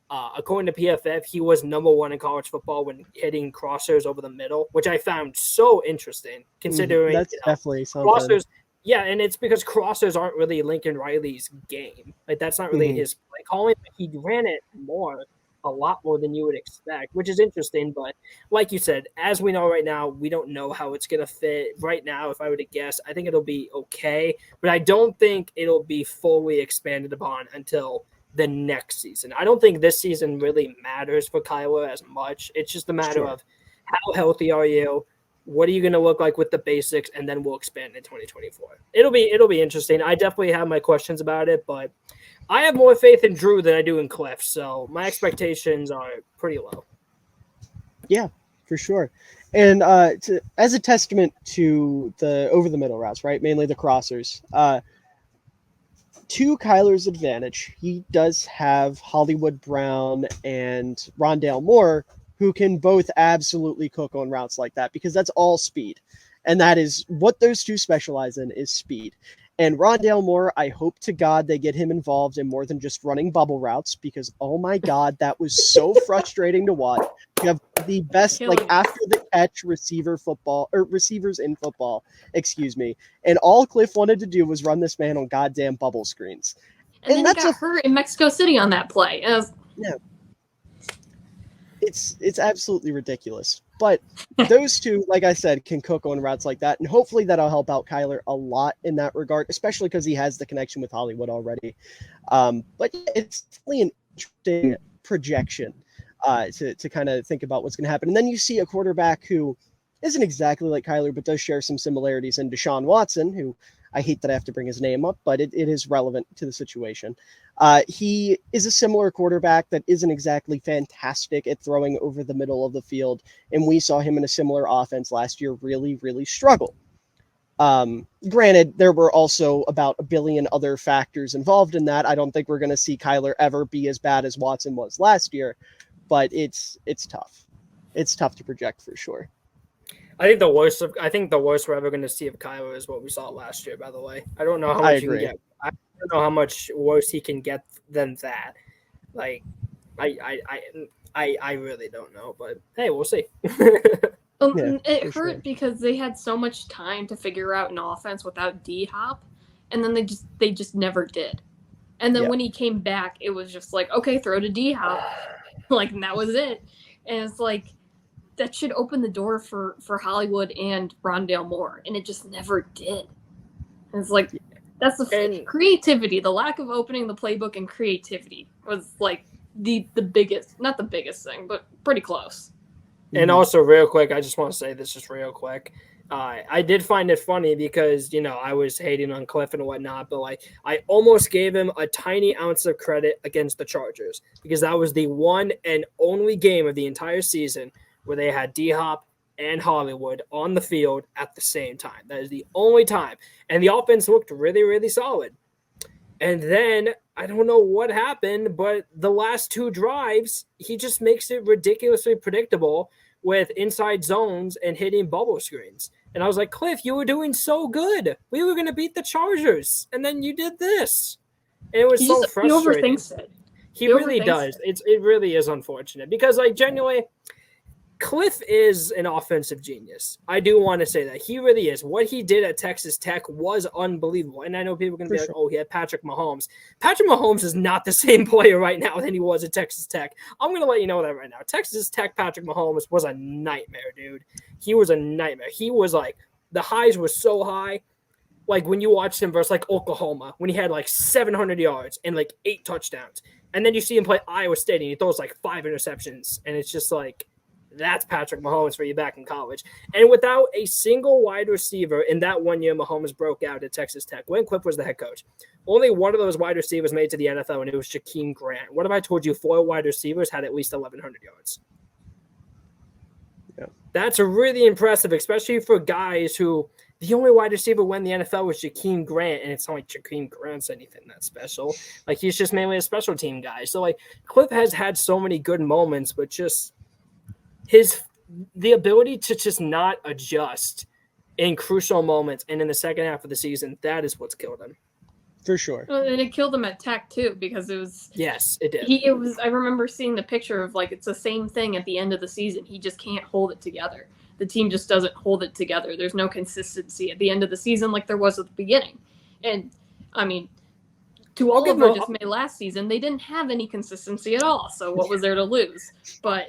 according to PFF, he was number 1 in college football when hitting crossers over the middle, which I found so interesting considering that's definitely something. Crossers. Yeah, and it's because crossers aren't really Lincoln Riley's game. Like, that's not really his play calling, but he ran it a lot more than you would expect, which is interesting. But like you said, as we know right now, we don't know how it's going to fit. Right now, if I were to guess, I think it'll be okay, but I don't think it'll be fully expanded upon until the next season. I don't think this season really matters for Kyler as much. It's just a matter of how healthy are you? What are you going to look like with the basics? And then we'll expand in 2024. It'll be interesting. I definitely have my questions about it, but I have more faith in Drew than I do in Cliff, so my expectations are pretty low. Yeah, for sure. And as a testament to the over-the-middle routes, right, mainly the crossers, to Kyler's advantage, he does have Hollywood Brown and Rondale Moore, who can both absolutely cook on routes like that because that's all speed. And that is what those two specialize in, is speed. And Rondale Moore, I hope to God they get him involved in more than just running bubble routes because, oh my God, that was so frustrating to watch. You have the best, like, after the catch receivers in football, and all Cliff wanted to do was run this man on goddamn bubble screens. And then he got hurt in Mexico City on that play. It's absolutely ridiculous. But those two, like I said, can cook on routes like that. And hopefully that'll help out Kyler a lot in that regard, especially because he has the connection with Hollywood already. But it's definitely an interesting projection to kind of think about what's going to happen. And then you see a quarterback who isn't exactly like Kyler, but does share some similarities in Deshaun Watson, who I hate that I have to bring his name up, but it is relevant to the situation. He is a similar quarterback that isn't exactly fantastic at throwing over the middle of the field, and we saw him in a similar offense last year really, really struggle. Granted, there were also about a billion other factors involved in that. I don't think we're going to see Kyler ever be as bad as Watson was last year, but it's tough. It's tough to project for sure. I think the worst we're ever going to see of Kyler is what we saw last year. By the way, I don't know how much you can get. I don't know how much worse he can get than that. Like, I really don't know. But hey, we'll see. It hurt because they had so much time to figure out an offense without D-Hop, and then they just never did. And then when he came back, it was just like, okay, throw to D-Hop, like, and that was it. And it's like, that should open the door for Hollywood and Rondale Moore, and it just never did. And it's like, that's the creativity, the lack of opening the playbook and creativity was like the biggest, not the biggest thing, but pretty close. And also, real quick, I just want to say this just real quick. I did find it funny because, I was hating on Cliff and whatnot, but I almost gave him a tiny ounce of credit against the Chargers because that was the one and only game of the entire season where they had D-Hop and Hollywood on the field at the same time. That is the only time. And the offense looked really, really solid. And then I don't know what happened, but the last 2 drives, he just makes it ridiculously predictable with inside zones and hitting bubble screens. And I was like, Cliff, you were doing so good. We were going to beat the Chargers. And then you did this. And it was so frustrating. He overthinks it. He really does. It really is unfortunate because, genuinely, Cliff is an offensive genius. I do want to say that. He really is. What he did at Texas Tech was unbelievable. And I know people are going to be like, oh, he had Patrick Mahomes. Patrick Mahomes is not the same player right now than he was at Texas Tech. I'm going to let you know that right now. Texas Tech Patrick Mahomes was a nightmare, dude. He was a nightmare. He was the highs were so high. When you watched him versus Oklahoma, when he had 700 yards and 8 touchdowns. And then you see him play Iowa State and he throws 5 interceptions. And it's just that's Patrick Mahomes for you back in college. And without a single wide receiver in that 1 year Mahomes broke out at Texas Tech, when Cliff was the head coach, only one of those wide receivers made to the NFL, and it was Jakeem Grant. What if I told you 4 wide receivers had at least 1,100 yards? Yeah. That's really impressive, especially for guys who the only wide receiver when the NFL was Jakeem Grant, and it's not like Jakeem Grant's anything that special. He's just mainly a special team guy. So, Cliff has had so many good moments, but just the ability to just not adjust in crucial moments and in the second half of the season, that is what's killed him. For sure. Well, and it killed him at Tech too because it was. Yes, it did. I remember seeing the picture of it's the same thing at the end of the season. He just can't hold it together. The team just doesn't hold it together. There's no consistency at the end of the season like there was at the beginning. And I mean, to all of our dismay last season, they didn't have any consistency at all. So what was there to lose? But.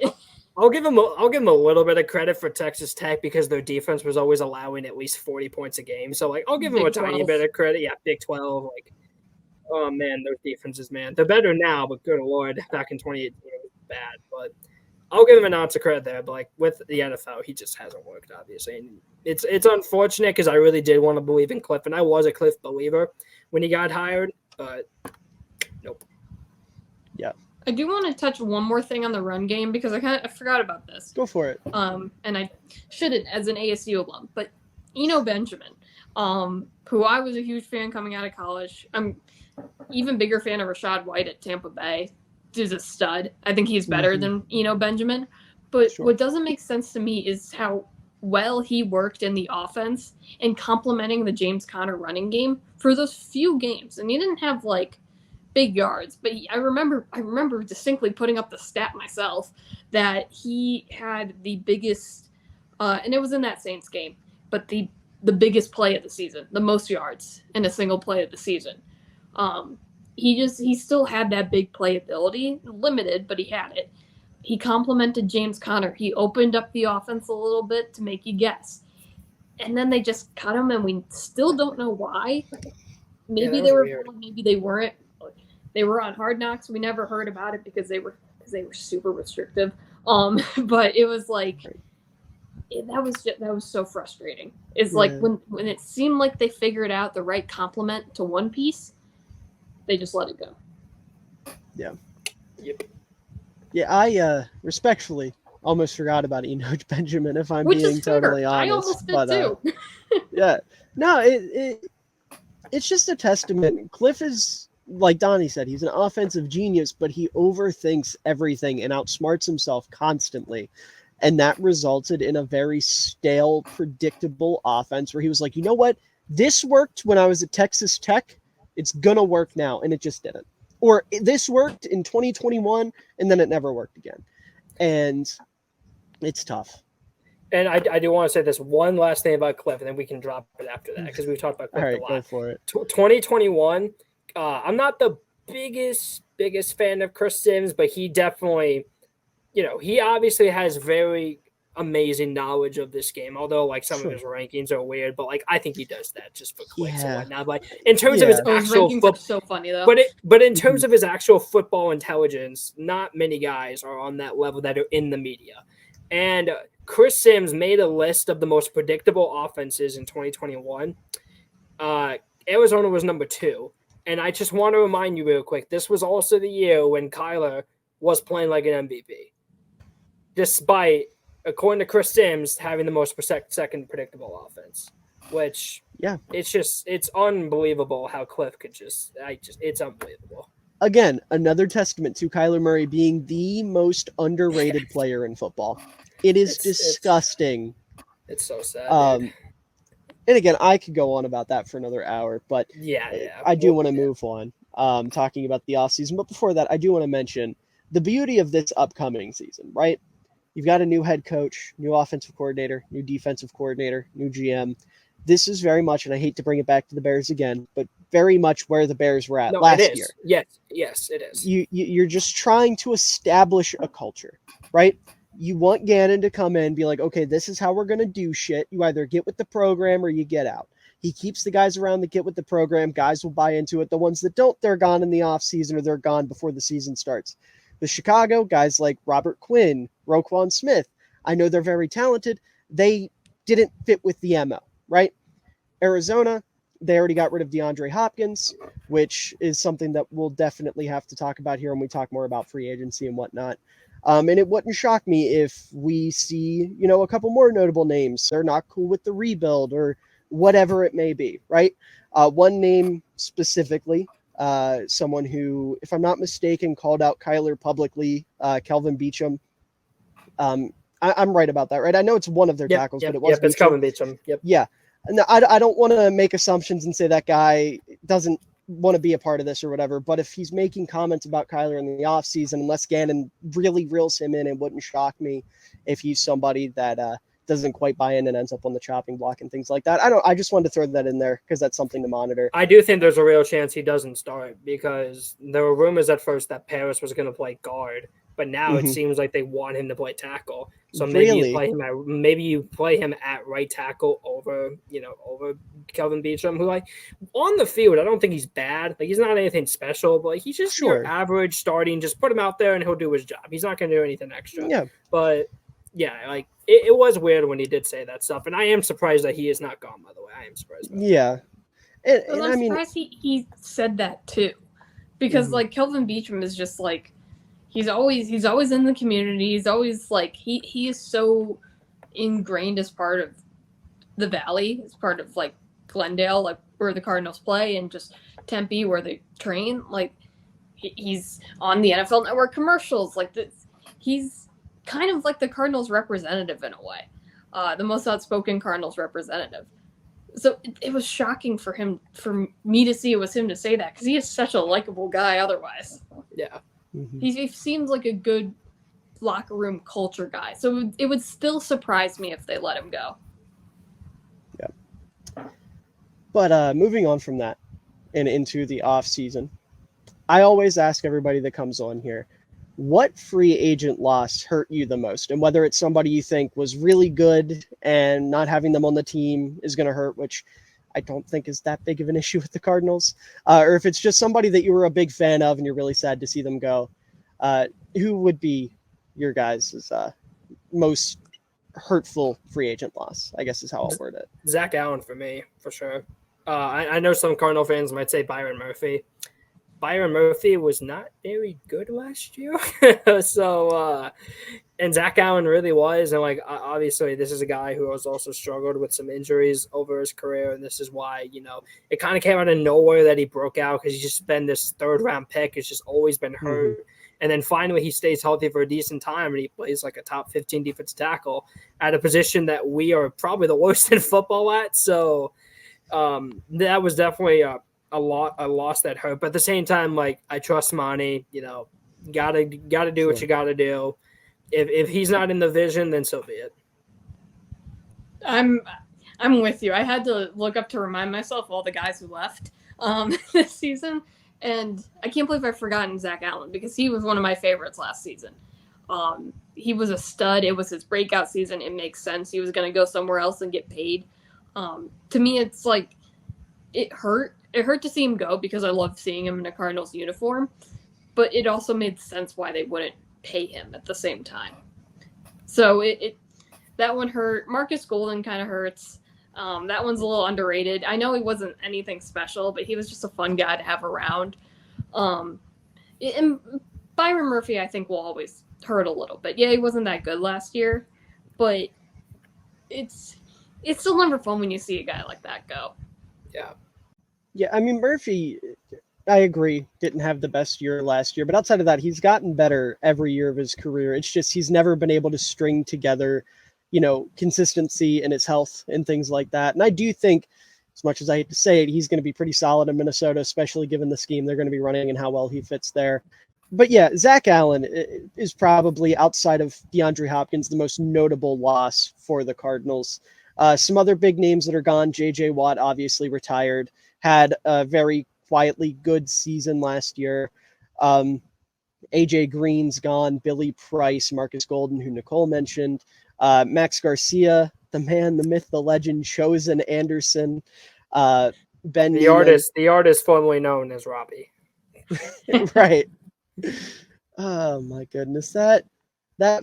I'll give them a little bit of credit for Texas Tech because their defense was always allowing at least 40 points a game. So I'll give them a tiny bit of credit. Yeah, Big 12. Oh man, those defenses, man, they're better now. But good Lord, back in 2018 it was bad. But I'll give him an ounce of credit there. But with the NFL, he just hasn't worked, obviously. And it's unfortunate because I really did want to believe in Cliff, and I was a Cliff believer when he got hired. But nope. Yeah. I do want to touch one more thing on the run game because I forgot about this. Go for it. And I shouldn't as an ASU alum, but Eno Benjamin, who I was a huge fan coming out of college. I'm even bigger fan of Rashad White at Tampa Bay. He's a stud. I think he's better than Eno Benjamin. But what doesn't make sense to me is how well he worked in the offense and complementing the James Conner running game for those few games. And he didn't have big yards, but I remember distinctly putting up the stat myself that he had the biggest, and it was in that Saints game, but the biggest play of the season, the most yards in a single play of the season. He still had that big play ability, limited, but he had it. He complimented James Conner. He opened up the offense a little bit to make you guess, and then they just cut him, and we still don't know why. Maybe they were, weird. Maybe they weren't. They were on Hard Knocks. We never heard about it because they were super restrictive. But it was that was so frustrating. It's when it seemed like they figured out the right complement to one piece, they just let it go. Yeah. Yep. Yeah, I respectfully almost forgot about Eno Benjamin, if I'm being totally honest. I almost did too. Yeah. No, it's just a testament. Cliff is, like Donnie said, he's an offensive genius, but he overthinks everything and outsmarts himself constantly. And that resulted in a very stale, predictable offense where he was like, you know what? This worked when I was at Texas Tech. It's going to work now. And it just didn't. Or this worked in 2021, and then it never worked again. And it's tough. And I do want to say this one last thing about Cliff, and then we can drop it after that because we've talked about Cliff a lot. All right, go for it. 2021, I'm not the biggest fan of Chris Sims, but he definitely, he obviously has very amazing knowledge of this game, although some of his rankings are weird, but I think he does that just for clicks and whatnot. But in terms of his actual football, so funny though. But in terms of his actual football intelligence, not many guys are on that level that are in the media. And Chris Sims made a list of the most predictable offenses in 2021. Arizona was number 2. And I just want to remind you real quick, this was also the year when Kyler was playing like an MVP. Despite, according to Chris Sims, having the most second predictable offense. Which, it's unbelievable how Cliff could it's unbelievable. Again, another testament to Kyler Murray being the most underrated player in football. It's disgusting. It's so sad. And again, I could go on about that for another hour, but I do want to move on talking about the offseason. But before that, I do want to mention the beauty of this upcoming season, right? You've got a new head coach, new offensive coordinator, new defensive coordinator, new GM. This is very much, and I hate to bring it back to the Bears again, but very much where the Bears were at last year. Yes, it is. You're just trying to establish a culture, right? You want Gannon to come in and be like, okay, this is how we're going to do shit. You either get with the program or you get out. He keeps the guys around that get with the program. Guys will buy into it. The ones that don't, they're gone in the offseason or they're gone before the season starts. The Chicago, guys like Robert Quinn, Roquan Smith, I know they're very talented. They didn't fit with the MO, right? Arizona, they already got rid of DeAndre Hopkins, which is something that we'll definitely have to talk about here when we talk more about free agency and whatnot. And it wouldn't shock me if we see, a couple more notable names. They're not cool with the rebuild or whatever it may be, right? One name specifically, someone who, if I'm not mistaken, called out Kyler publicly, Kelvin Beachum. I'm right about that, right? I know it's one of their tackles, but it was it's Kelvin Beachum. Yep. Yeah. No, I don't want to make assumptions and say that guy doesn't want to be a part of this or whatever, but if he's making comments about Kyler in the offseason, unless Gannon really reels him in, it wouldn't shock me if he's somebody that doesn't quite buy in and ends up on the chopping block and things like that. I just wanted to throw that in there because that's something to monitor. I do think there's a real chance he doesn't start because there were rumors at first that Paris was going to play guard, but now it seems like they want him to play tackle. So maybe you play him at right tackle over Kelvin Beachum, who on the field, I don't think he's bad. He's not anything special, but he's just your average starting. Just put him out there and he'll do his job. He's not going to do anything extra. Yeah. But yeah, it was weird when he did say that stuff, and I am surprised that he is not gone. By the way, I am surprised. Yeah, and I'm surprised he said that too, because Kelvin Beachum is just he's always in the community. He's always he is so ingrained as part of the Valley, as part of Glendale, where the Cardinals play, and just Tempe where they train. He's on the NFL Network commercials. He's kind of like the Cardinals representative in a way, the most outspoken Cardinals representative. So it was shocking for me to see it was him to say that because he is such a likable guy otherwise. Yeah. Mm-hmm. He seems like a good locker room culture guy. So it would still surprise me if they let him go. Yeah. But moving on from that and into the off season, I always ask everybody that comes on here, what free agent loss hurt you the most? And whether it's somebody you think was really good and not having them on the team is going to hurt, which I don't think is that big of an issue with the Cardinals, or if it's just somebody that you were a big fan of and you're really sad to see them go, who would be your guys' most hurtful free agent loss, I guess is how I'll word it. Zach Allen for me, for sure. I know some Cardinal fans might say Byron Murphy. Byron Murphy was not very good last year. And Zach Allen really was. And obviously this is a guy who has also struggled with some injuries over his career. And this is why, it kind of came out of nowhere that he broke out because he's just been this 3rd round pick. It's just always been hurt. Mm-hmm. And then finally he stays healthy for a decent time and he plays a top 15 defensive tackle at a position that we are probably the worst in football at. So that was definitely a loss that hurt. But at the same time, I trust Monty, gotta do what you gotta do. If he's not in the vision, then so be it. I'm with you. I had to look up to remind myself of all the guys who left this season. And I can't believe I've forgotten Zach Allen because he was one of my favorites last season. He was a stud. It was his breakout season. It makes sense. He was going to go somewhere else and get paid. To me, it's it hurt. It hurt to see him go because I loved seeing him in a Cardinals uniform. But it also made sense why they wouldn't pay him at the same time. So That one hurt. Marcus Golden kind of hurts. That one's a little underrated. I know he wasn't anything special, but he was just a fun guy to have around. And Byron Murphy, I think, will always hurt a little bit. Yeah, he wasn't that good last year, but it's still never fun when you see a guy like that go. Yeah. Yeah, I mean, Murphy, I agree, didn't have the best year last year, but outside of that, he's gotten better every year of his career. It's just he's never been able to string together, consistency in his health and things like that. And I do think, as much as I hate to say it, he's going to be pretty solid in Minnesota, especially given the scheme they're going to be running and how well he fits there. But yeah, Zach Allen is probably, outside of DeAndre Hopkins, the most notable loss for the Cardinals. Some other big names that are gone. J.J. Watt obviously retired, had a very quietly good season last year. AJ Green's gone, Billy Price, Marcus Golden, who Nicole mentioned, Max Garcia, the man, the myth, the legend, Chosen Anderson, Ben the Neiman. the artist formerly known as Robbie. Right. Oh my goodness, that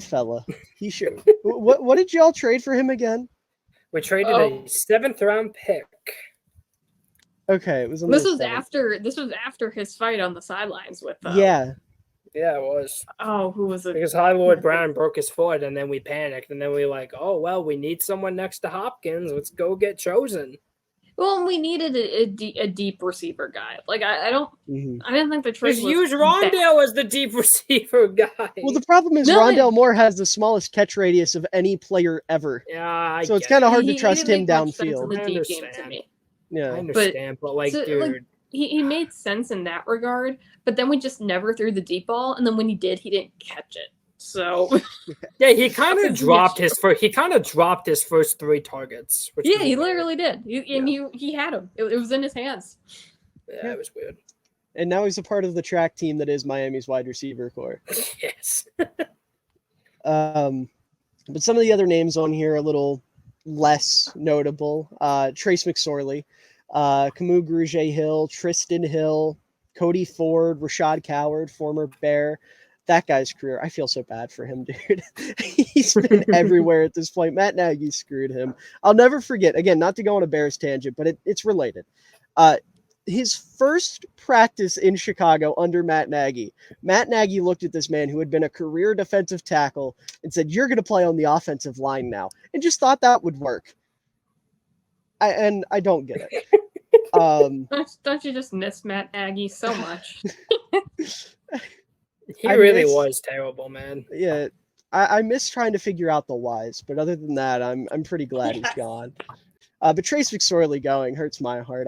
fella. He should. What did y'all trade for him again? We traded a 7th round pick. Okay, it was. This was after his fight on the sidelines with. Yeah, it was. Oh, who was it? Because Hollywood Brown broke his foot, and then we panicked, and then we were like, oh well, we need someone next to Hopkins. Let's go get Chosen. Well, we needed a deep receiver guy. Like I don't, I didn't think the trade. Just use Rondale as the deep receiver guy. Well, the problem is Rondale Moore has the smallest catch radius of any player ever. Yeah, so it's kind of hard to trust him downfield. The deep game to me. Yeah, I understand, but dude, he made sense in that regard. But then we just never threw the deep ball, and then when he did, he didn't catch it. So yeah, he kind of dropped his first. He kind of dropped his first 3 targets. Yeah, he literally did. He had him. It was in his hands. Yeah, it was weird. And now he's a part of the track team that is Miami's wide receiver core. Yes. But some of the other names on here are a little less notable. Trace McSorley, Camus Grugier-Hill, Tristan Hill, Cody Ford, Rashad Coward, former Bear. That guy's career, I feel so bad for him, dude. He's been everywhere at this point. Matt Nagy screwed him. I'll never forget, again, not to go on a Bears tangent, but it's related. His first practice in Chicago under Matt Nagy looked at this man who had been a career defensive tackle and said, "You're going to play on the offensive line now," and just thought that would work. I don't get it. Don't you just miss Matt Nagy so much? He really was terrible, man. Yeah, I miss trying to figure out the whys, but other than that, I'm pretty glad he's gone. But Trace McSorley going hurts my heart.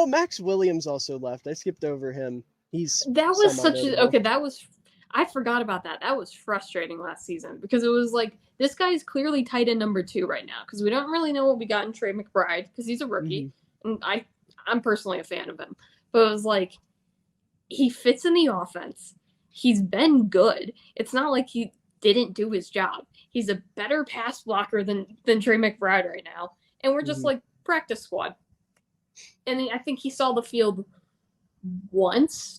Max Williams also left. I skipped over him. That was I forgot about that. That was frustrating last season because it was like this guy is clearly tight end number 2 right now because we don't really know what we got in Trey McBride because he's a rookie, and I'm personally a fan of him. But it was like, he fits in the offense. He's been good. It's not like he didn't do his job. He's a better pass blocker than Trey McBride right now. And we're just like practice squad. And I think he saw the field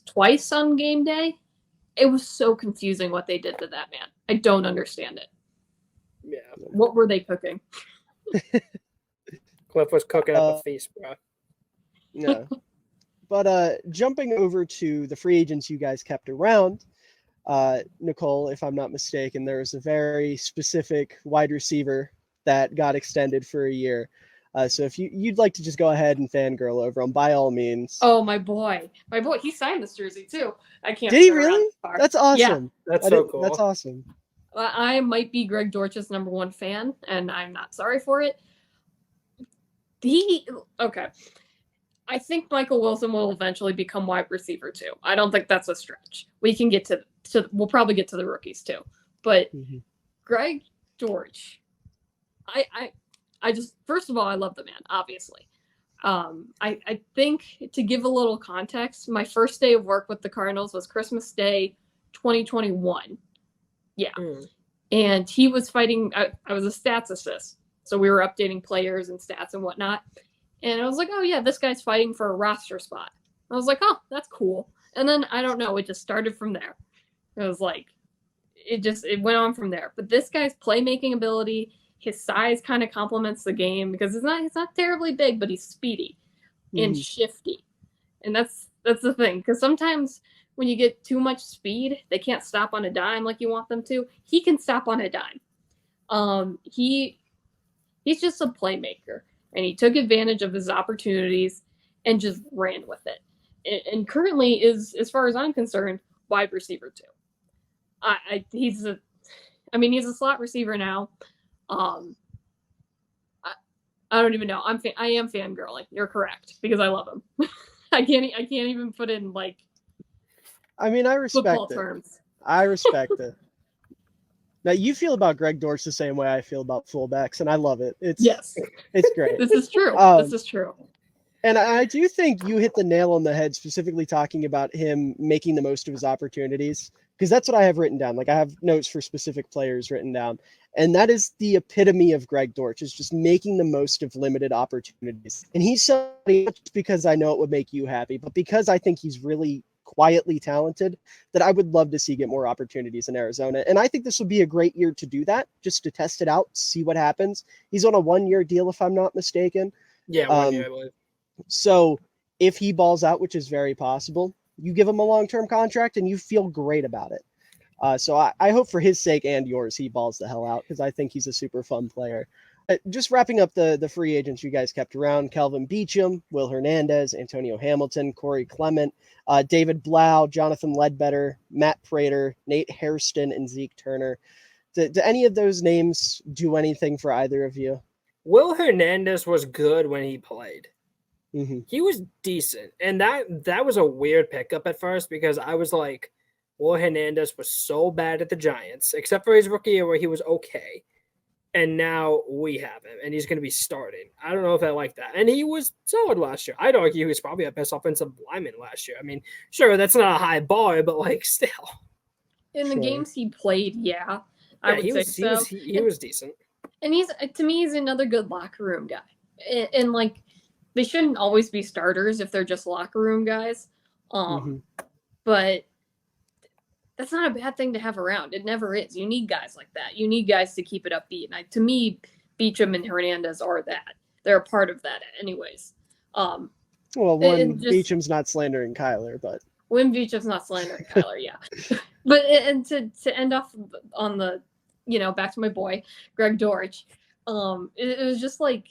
twice on game day. It was so confusing what they did to that man. I don't understand it. Yeah. What were they cooking? Cliff was cooking up a feast, bro. No. But jumping over to the free agents you guys kept around, Nicole, if I'm not mistaken, there was a very specific wide receiver that got extended for a year. So if you'd like to just go ahead and fangirl over him, by all means. Oh, my boy. He signed this jersey too. I can't. Did he really? That's awesome. Yeah. That's so cool. That's awesome. I might be Greg Dortch's number 1 fan, and I'm not sorry for it. Okay. I think Michael Wilson will eventually become wide receiver too. I don't think that's a stretch. We can get to we'll probably get to the rookies too. But Greg Dortch, I just, first of all, I love the man, obviously. I think, to give a little context, my first day of work with the Cardinals was Christmas Day 2021. Yeah. And he was fighting, I was a stats assist. So we were updating players and stats and whatnot. And I was like, oh, yeah, this guy's fighting for a roster spot. I was like, oh, that's cool. And then, I don't know, it just started from there. It was like, it went on from there. But this guy's playmaking ability, his size kind of complements the game because he's not terribly big, but he's speedy and shifty. And that's the thing, because sometimes when you get too much speed, they can't stop on a dime like you want them to. He can stop on a dime. He's just a playmaker, and he took advantage of his opportunities and just ran with it. And currently is, as far as I'm concerned, wide receiver 2. He's a slot receiver now. I don't even know. I am fangirling. You're correct, because I love him. I can't even put in like. I mean, I respect football it. Terms. I respect it. Now you feel about Greg Dortch the same way I feel about fullbacks, and I love it. It's great. This is true. This is true. And I do think you hit the nail on the head, specifically talking about him making the most of his opportunities, because that's what I have written down. Like, I have notes for specific players written down, and that is the epitome of Greg Dortch, is just making the most of limited opportunities. And he's somebody, not just because I know it would make you happy, but because I think he's really quietly talented, that I would love to see get more opportunities in Arizona. And I think this would be a great year to do that, just to test it out, see what happens. He's on a 1-year deal, if I'm not mistaken. Yeah, 1 year, I believe. So if he balls out, which is very possible, you give him a long-term contract and you feel great about it. So I hope for his sake and yours, he balls the hell out, because I think he's a super fun player. Just wrapping up the free agents you guys kept around: Kelvin Beachum, Will Hernandez, Antonio Hamilton, Corey Clement, David Blau, Jonathan Ledbetter, Matt Prater, Nate Hairston, and Zeke Turner. Do any of those names do anything for either of you? Will Hernandez was good when he played. Mm-hmm. He was decent. And that was a weird pickup at first, because I was like, Will Hernandez was so bad at the Giants, except for his rookie year where he was okay. And now we have him, and he's going to be starting. I don't know if I like that. And he was solid last year. I'd argue he was probably our best offensive lineman last year. I mean, sure, that's not a high bar, but like still. In the games he played, I would say so. He was decent. And to me, he's another good locker room guy. And like, they shouldn't always be starters if they're just locker room guys. But that's not a bad thing to have around. It never is. You need guys like that. You need guys to keep it upbeat. And to me, Beachum and Hernandez are that. They're a part of that anyways. Well, when Beacham's not slandering Kyler, but. When Beacham's not slandering Kyler, yeah. But and to end off on the, back to my boy, Greg Dortch, it was just like,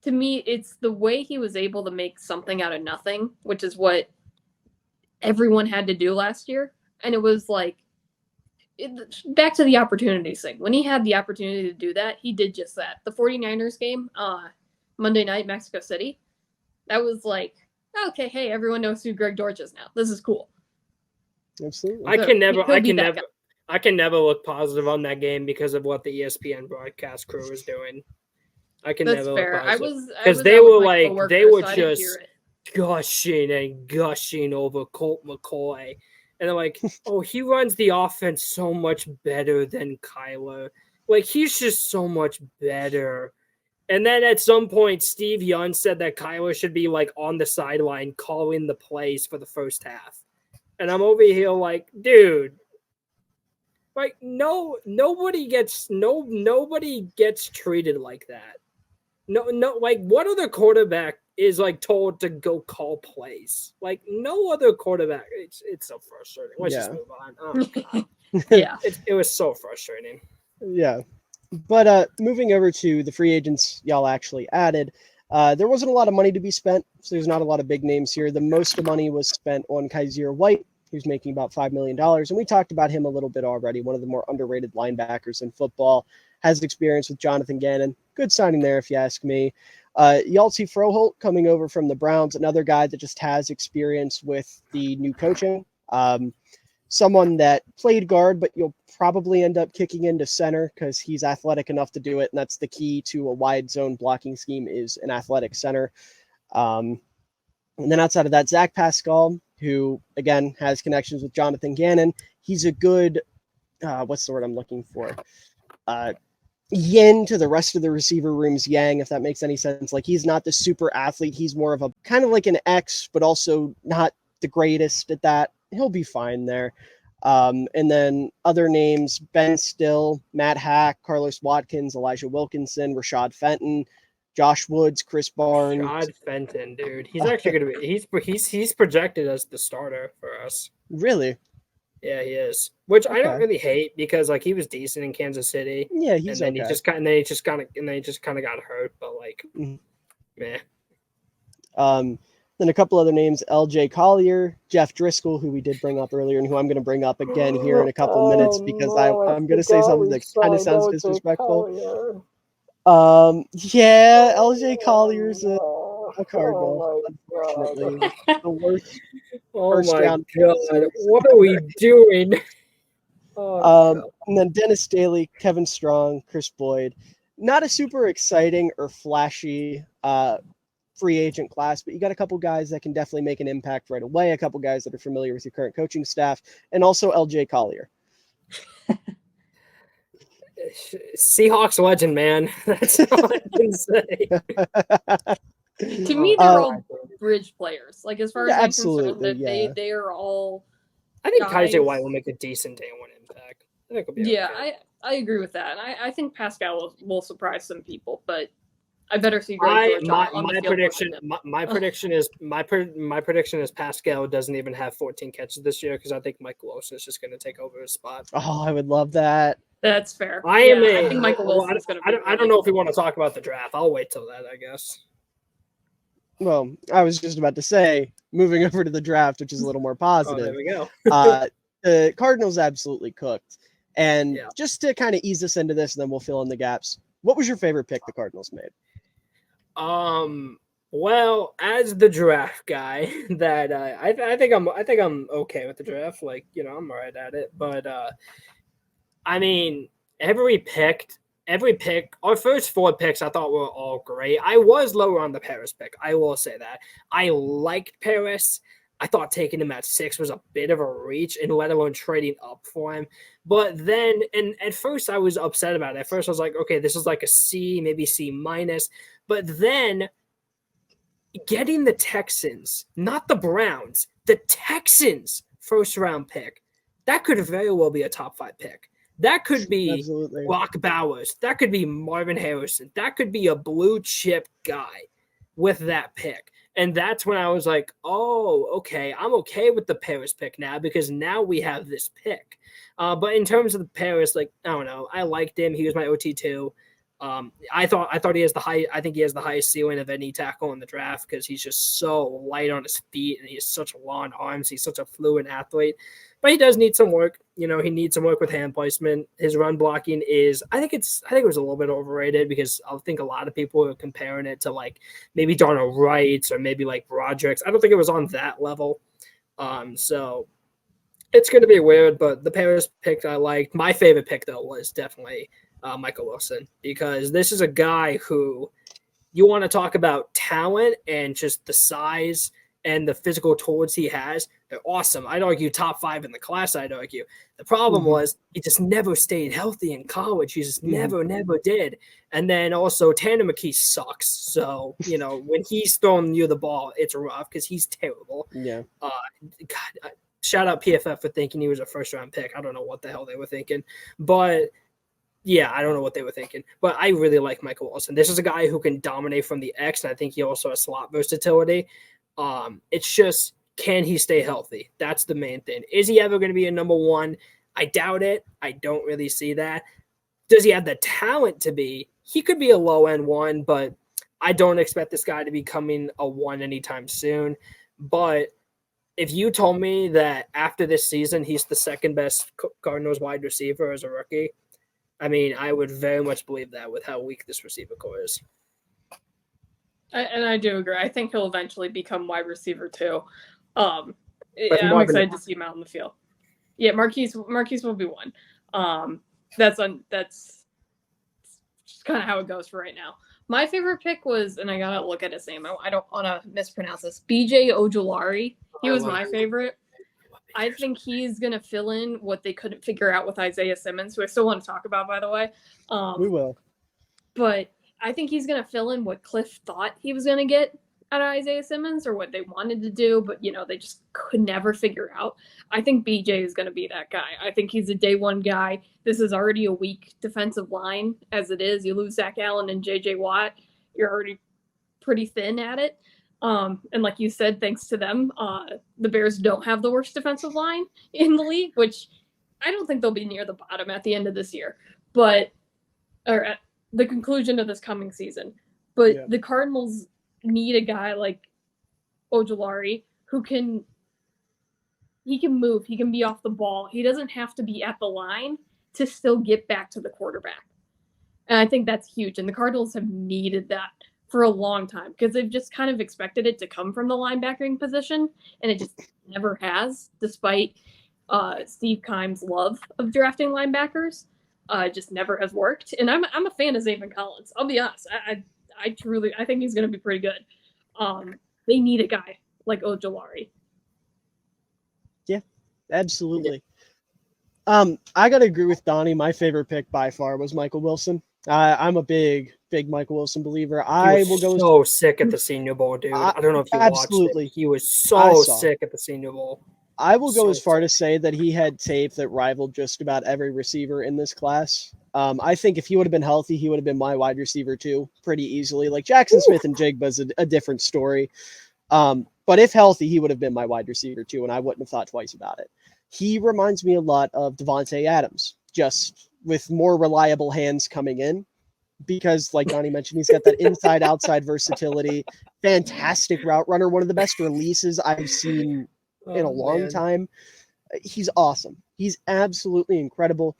to me, it's the way he was able to make something out of nothing, which is what everyone had to do last year. And it was like, back to the opportunities thing. When he had the opportunity to do that, he did just that. The 49ers game, Monday night, Mexico City, that was like, okay, hey, everyone knows who Greg Dortch is now. This is cool. Absolutely. I can never look positive on that game because of what the ESPN broadcast crew was doing. I can That's never fair. look positive. Because they were just gushing and gushing over Colt McCoy. And they're like, oh, he runs the offense so much better than Kyler. Like, he's just so much better. And then at some point, Steve Young said that Kyler should be, like, on the sideline calling the plays for the first half. And I'm over here like, dude, like, nobody gets treated like that. No, like, what other quarterback is like told to go call plays? Like, no other quarterback. It's so frustrating. Let's just move on. Oh, yeah, it was so frustrating. Yeah, but moving over to the free agents y'all actually added, there wasn't a lot of money to be spent, so there's not a lot of big names here. The most of money was spent on Kaiser White, who's making about $5 million, and we talked about him a little bit already. One of the more underrated linebackers in football, has experience with Jonathan Gannon. Good signing there, if you ask me. Yaltzi Froholt coming over from the Browns, another guy that just has experience with the new coaching. Someone that played guard, but you'll probably end up kicking into center because he's athletic enough to do it, and that's the key to a wide zone blocking scheme, is an athletic center. And then outside of that, Zach Pascal, who, again, has connections with Jonathan Gannon. He's a good, what's the word I'm looking for? Yin to the rest of the receiver room's yang, if that makes any sense. Like, he's not the super athlete. He's more of a kind of like an X, but also not the greatest at that. He'll be fine there. And then other names: Ben Still, Matt Hack, Carlos Watkins, Elijah Wilkinson, Rashad Fenton, Josh Woods, Chris Barnes. Rashad Fenton, dude. He's actually going to be he's projected as the starter for us. Really? Yeah, he is. Which I don't Okay. really hate because like he was decent in Kansas City. Yeah, he's and then okay. he just kind of got hurt, but like meh. Then a couple other names: L.J. Collier, Jeff Driscoll, who we did bring up earlier, and who I'm going to bring up again here in a couple minutes because I'm going to say something that kind of sounds disrespectful. Yeah, L.J. Collier's a Cardinal, unfortunately. The worst first round. God, what are we doing? And then Dennis Staley, Kevin Strong, Chris Boyd. Not a super exciting or flashy free agent class, but you got a couple guys that can definitely make an impact right away, a couple guys that are familiar with your current coaching staff, and also LJ Collier. Seahawks legend, man. That's all I can say. To me, they're all bridge players. Like, as far as I'm absolutely, concerned, they are all. I think guys. KJ White will make a decent day one impact. I think it'll be okay. I agree with that. And I think Pascal will surprise some people, but I better see Greg George on the field. My prediction is Pascal doesn't even have 14 catches this year because I think Michael Wilson is just going to take over his spot. Oh, I would love that. That's fair. I think Michael Wilson is going to. I don't know if we want to talk about the draft. I'll wait till that, I guess. Well, I was just about to say, moving over to the draft, which is a little more positive. There we go. The Cardinals absolutely cooked. And just to kind of ease us into this, and then we'll fill in the gaps. What was your favorite pick the Cardinals made? Well, as the draft guy, that I think I'm okay with the draft. Like, I'm all right at it. But I mean, every pick, our first 4 picks, I thought were all great. I was lower on the Paris pick. I will say that. I liked Paris. I thought taking him at 6 was a bit of a reach, and let alone trading up for him. But then, and at first I was upset about it. At first I was like, okay, this is like a C, maybe C minus. But then getting the Texans, not the Browns, the Texans first round pick, that could very well be a top 5 pick. That could be Brock Bowers. That could be Marvin Harrison. That could be a blue chip guy with that pick. And that's when I was like, oh, okay, I'm okay with the Paris pick now because now we have this pick. But in terms of the Paris, like, I don't know, I liked him. He was my OT too. I thought he has I think he has the highest ceiling of any tackle in the draft because he's just so light on his feet and he has such long arms. He's such a fluid athlete, but he does need some work. He needs some work with hand placement. His run blocking I think it was a little bit overrated because I think a lot of people are comparing it to like maybe Darnell Wright or maybe like Roderick's. I don't think it was on that level. So it's going to be weird, but the Paris pick I liked. My favorite pick though was definitely Michael Wilson, because this is a guy who you want to talk about talent and just the size and the physical tools he has. They're awesome. I'd argue top 5 in the class, I'd argue. The problem was he just never stayed healthy in college. He just never did. And then also Tanner McKee sucks. So, when he's throwing you the ball, it's rough because he's terrible. Yeah. God, shout out PFF for thinking he was a first round pick. I don't know what the hell they were thinking, but yeah, I don't know what they were thinking, but I really like Michael Wilson. This is a guy who can dominate from the X, and I think he also has slot versatility. It's just, can he stay healthy? That's the main thing. Is he ever going to be a number 1? I doubt it. I don't really see that. Does he have the talent to be? He could be a low-end 1, but I don't expect this guy to be coming a 1 anytime soon. But if you told me that after this season he's the second best Cardinals wide receiver as a rookie, I mean, I would very much believe that with how weak this receiver core is. And I do agree. I think he'll eventually become wide receiver too. I'm excited to see him out in the field. Yeah, Marquise will be 1. That's just kind of how it goes for right now. My favorite pick was, and I gotta look at his name. I don't want to mispronounce this. BJ Ojulari. He was my favorite. I think he's going to fill in what they couldn't figure out with Isaiah Simmons, who I still want to talk about, by the way. We will. But I think he's going to fill in what Cliff thought he was going to get out of Isaiah Simmons or what they wanted to do, but they just could never figure out. I think BJ is going to be that guy. I think he's a day one guy. This is already a weak defensive line as it is. You lose Zach Allen and JJ Watt, you're already pretty thin at it. And like you said, thanks to them, the Bears don't have the worst defensive line in the league, which I don't think they'll be near the bottom at the end of this year, or at the conclusion of this coming season. But the Cardinals need a guy like Ojulari who can move, he can be off the ball. He doesn't have to be at the line to still get back to the quarterback. And I think that's huge. And the Cardinals have needed that for a long time because they've just kind of expected it to come from the linebacking position, and it just never has, despite Steve Keim's love of drafting linebackers. It just never has worked. And I'm a fan of Zaven Collins. I'll be honest. I think he's going to be pretty good. They need a guy like Ojulari. Yeah, absolutely. I got to agree with Donnie. My favorite pick by far was Michael Wilson. I'm a big Michael Wilson believer. I will go so sick at the Senior Bowl, dude. I don't know if you watched it. He was so sick at the Senior Bowl. I will go as far to say that he had tape that rivaled just about every receiver in this class. I think if he would have been healthy, he would have been my wide receiver too, pretty easily. Like Jackson Smith and Jigba's a different story. But if healthy, he would have been my wide receiver too, and I wouldn't have thought twice about it. He reminds me a lot of Devontae Adams, just with more reliable hands coming in. Because, like Donnie mentioned, he's got that inside-outside versatility, fantastic route runner, one of the best releases I've seen in a long time. He's awesome. He's absolutely incredible.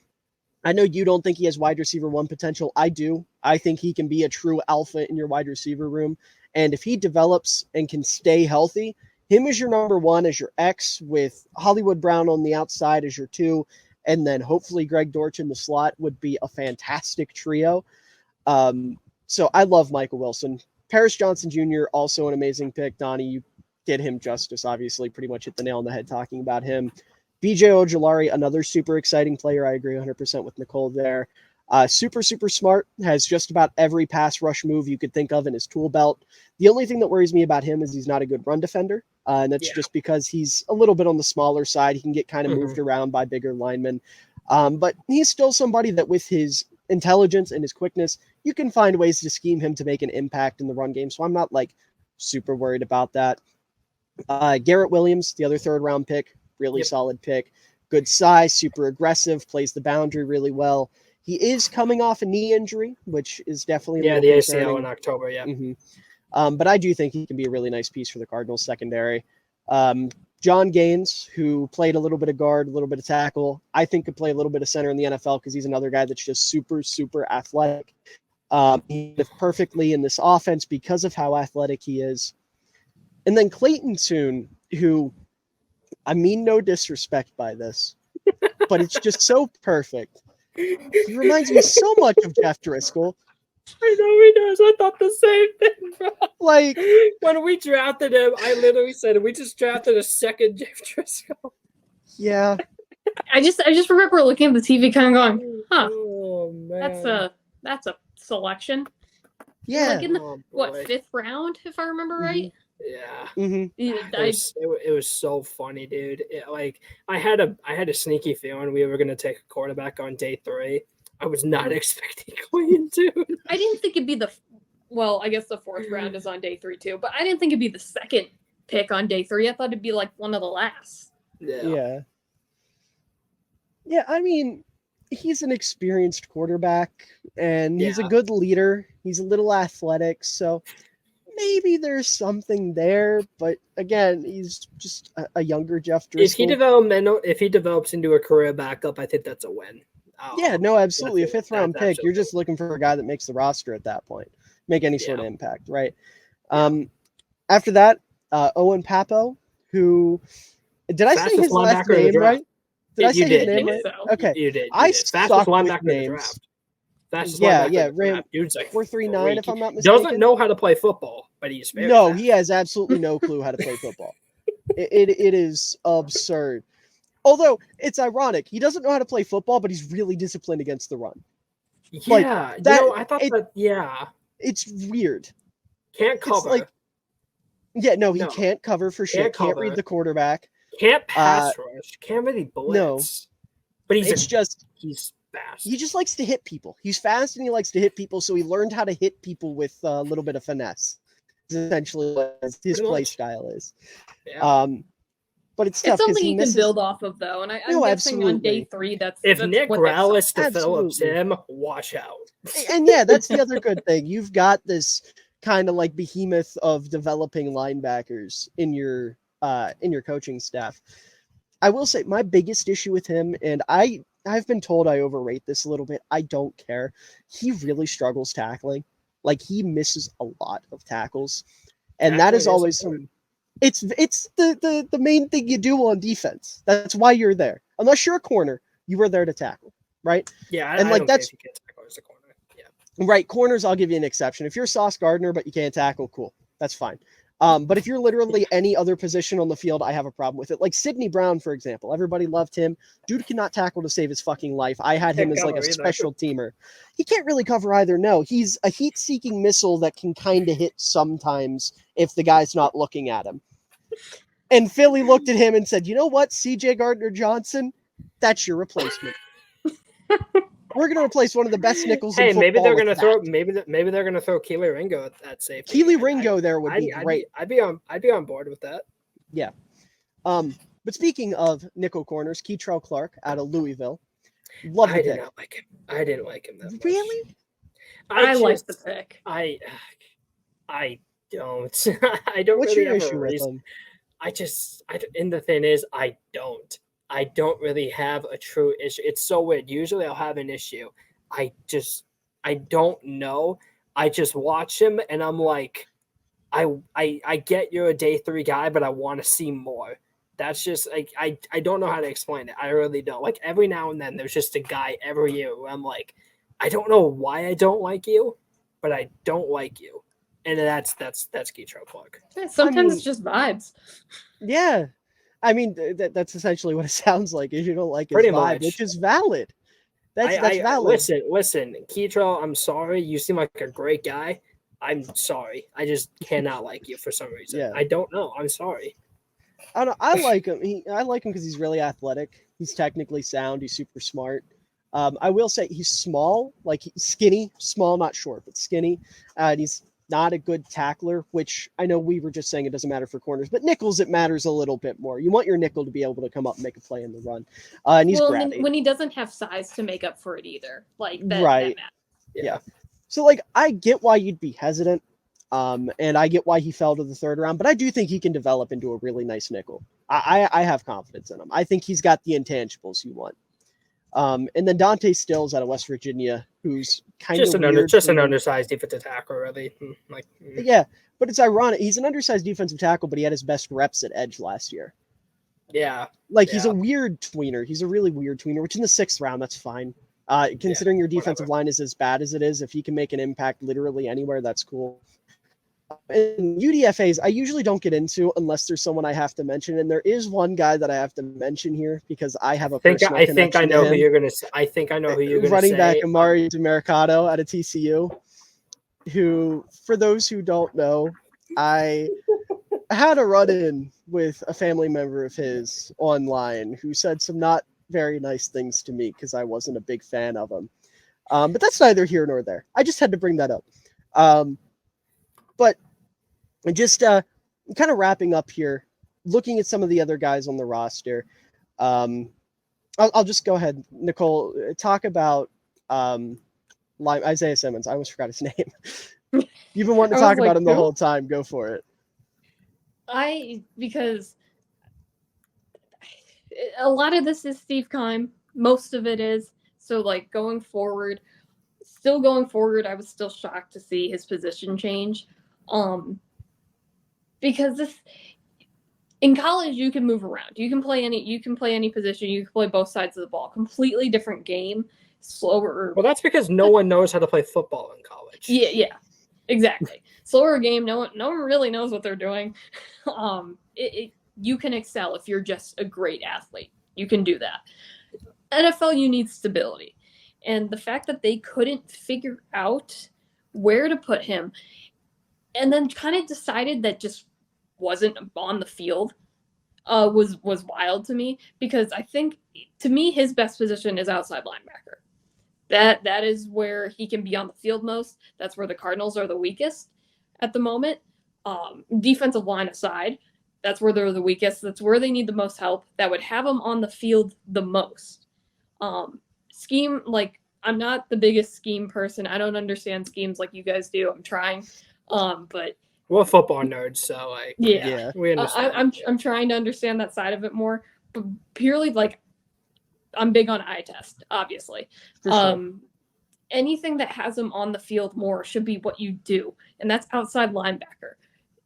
I know you don't think he has wide receiver one potential. I do. I think he can be a true alpha in your wide receiver room. And if he develops and can stay healthy, him as your number one, as your X, with Hollywood Brown on the outside as your two, and then hopefully Greg Dortch in the slot would be a fantastic trio. So I love Michael Wilson. Paris Johnson Jr., also an amazing pick. Donnie, you did him justice, obviously, pretty much hit the nail on the head talking about him. BJ Ojulari, another super exciting player. I agree 100% with Nicole there. Super smart, has just about every pass rush move you could think of in his tool belt. The only thing that worries me about him is he's not a good run defender. And that's just because he's a little bit on the smaller side. He can get kind of moved around by bigger linemen. But he's still somebody that with his intelligence and his quickness, you can find ways to scheme him to make an impact in the run game. So I'm not super worried about that. Garrett Williams, the other third round pick, really solid pick. Good size, super aggressive, plays the boundary really well. He is coming off a knee injury, which is definitely the ACL in October. But I do think he can be a really nice piece for the Cardinals secondary. John Gaines, who played a little bit of guard, a little bit of tackle, I think could play a little bit of center in the NFL because he's another guy that's just super athletic. He fits perfectly in this offense because of how athletic he is. And then Clayton Tune, who, I mean no disrespect by this, but it's just so perfect. He reminds me so much of Jeff Driscoll. I know he does. I thought the same thing, bro. Like, when we drafted him, I literally said, we just drafted a second Jeff Driscoll. Yeah. I just remember looking at the TV kind of going, huh, oh, man. that's a selection. Yeah. Like in the, fifth round, if I remember right? Yeah. Mm-hmm. It was so funny, dude. I had a sneaky feeling we were going to take a quarterback on day 3. I was not expecting Clayton Tune. I didn't think it'd be I guess the 4th round is on day 3 too, but I didn't think it'd be the second pick on day 3. I thought it'd be like one of the last. Yeah. Yeah, I mean, he's an experienced quarterback, and he's a good leader. He's a little athletic, so maybe there's something there. But again, he's just a younger Jeff Driscoll. If he develops into a career backup, I think that's a win. Yeah, no, absolutely. A 5th round pick. You're just looking for a guy that makes the roster at that point, make any sort of impact, right? After that, Owen Papo, who did I say his last name right? Did I say his name right? Okay, you did. I suck with names. Ran Dude's like 4.39 if I'm not mistaken. Doesn't know how to play football, but he's very fast. He has absolutely no clue how to play football. It is absurd. Although it's ironic, he doesn't know how to play football, but he's really disciplined against the run. Yeah, I thought that. Yeah, it's weird. Can't cover. Yeah, no, he No. can't cover for shit. Can't cover. read the quarterback. Can't pass rush. Can't really blitz. No. But It's just he's fast. he just likes to hit people. He's fast and he likes to hit people, so he learned how to hit people with a little bit of finesse. Essentially what his play style is. Yeah. But it's tough It's something he you misses... can build off of, though. And I'm No, guessing on absolutely. day 3, that's Nick what Rallis that's develops him, watch out. And yeah, that's the other good thing. You've got this kind of like behemoth of developing linebackers in your coaching staff. I will say my biggest issue with him, and I've been told I overrate this a little bit. I don't care. He really struggles tackling. Like, he misses a lot of tackles. And that is always some... It's the main thing you do on defense. That's why you're there. Unless you're a corner, you were there to tackle, right? Yeah, and like that's you can't tackle as a corner. Yeah, right. Corners, I'll give you an exception. If you're Sauce Gardner but you can't tackle, cool, that's fine. But if you're literally any other position on the field, I have a problem with it. Like Sidney Brown, for example. Everybody loved him. Dude cannot tackle to save his fucking life. I had him as like a special teamer. He can't really cover either. No, he's a heat-seeking missile that can kind of hit sometimes if the guy's not looking at him. And Philly looked at him and said, "You know what, CJ Gardner-Johnson, that's your replacement. We're going to replace one of the best nickels in football." Maybe they're going to throw maybe they're going to throw Keely Ringo at safety. Keely Ringo there would be great. I'd be on board with that. Yeah. But speaking of nickel corners, Keitrell Clark out of Louisville. Love the pick. Did not like him. I didn't like him that much. Really? I like the pick. I don't. I don't What's really your have issue a with reason. him? And the thing is, I don't really have a true issue. It's so weird. Usually I'll have an issue. I don't know. I just watch him and I'm like, I get you're a day 3 guy, but I want to see more. That's just like, I don't know how to explain it. I really don't. Like every now and then there's just a guy every year where I'm like, I don't know why I don't like you, but I don't like you. And that's Keitrell Clark. Yeah, sometimes it's just vibes. Yeah. I mean, that's essentially what it sounds like, is you don't like his Pretty vibe, much. Which is valid. That's valid. Listen, Keitrell, I'm sorry. You seem like a great guy. I'm sorry. I just cannot like you for some reason. Yeah. I don't know. I'm sorry. I like him. I like him because he's really athletic. He's technically sound. He's super smart. I will say he's small, like skinny, small, not short, but skinny. And he's not a good tackler, which I know we were just saying it doesn't matter for corners, but nickels, it matters a little bit more. You want your nickel to be able to come up and make a play in the run. And he's grabby. When he doesn't have size to make up for it either. Like that, right. That matters. Yeah. So like, I get why you'd be hesitant. And I get why he fell to the 3rd round, but I do think he can develop into a really nice nickel. I have confidence in him. I think he's got the intangibles you want. And then Dante Stills out of West Virginia, who's kind of an undersized defensive tackle, really. Yeah, but it's ironic. He's an undersized defensive tackle, but he had his best reps at edge last year. Yeah, he's a weird tweener. He's a really weird tweener, which in the 6th round, that's fine. Considering your defensive line is as bad as it is, if he can make an impact literally anywhere, that's cool. And UDFAs, I usually don't get into unless there's someone I have to mention, and there is one guy that I have to mention here because I have a personal connection. I think I know who you're going to say. I think I know who you're going to say. Running back Amari DeMercado out of TCU, who, for those who don't know, I had a run-in with a family member of his online who said some not very nice things to me because I wasn't a big fan of him. But that's neither here nor there. I just had to bring that up. But just kind of wrapping up here, looking at some of the other guys on the roster, I'll just go ahead. Nicole, talk about Isaiah Simmons. I almost forgot his name. You've been wanting to talk about him the whole time. Go for it. Because a lot of this is Steve Keim. Most of it is. So, like, going forward, I was still shocked to see his position change. Because in college you can move around. You can play any position, you can play both sides of the ball. Completely different game, slower. Well, that's because no one knows how to play football in college. Yeah, exactly. Slower game, no one really knows what they're doing. You can excel if you're just a great athlete. You can do that. NFL, you need stability. And the fact that they couldn't figure out where to put him, and then kind of decided that just wasn't on the field was wild to me, because I think, to me, his best position is outside linebacker. That is where he can be on the field most. That's where the Cardinals are the weakest at the moment. Defensive line aside, that's where they're the weakest. That's where they need the most help. That would have them on the field the most. Scheme, like, I'm not the biggest scheme person. I don't understand schemes like you guys do. I'm trying, but we're football nerds, so like, yeah. we understand. I'm trying to understand that side of it more, but purely, like, I'm big on eye test, obviously. For sure. Anything that has him on the field more should be what you do, and that's outside linebacker.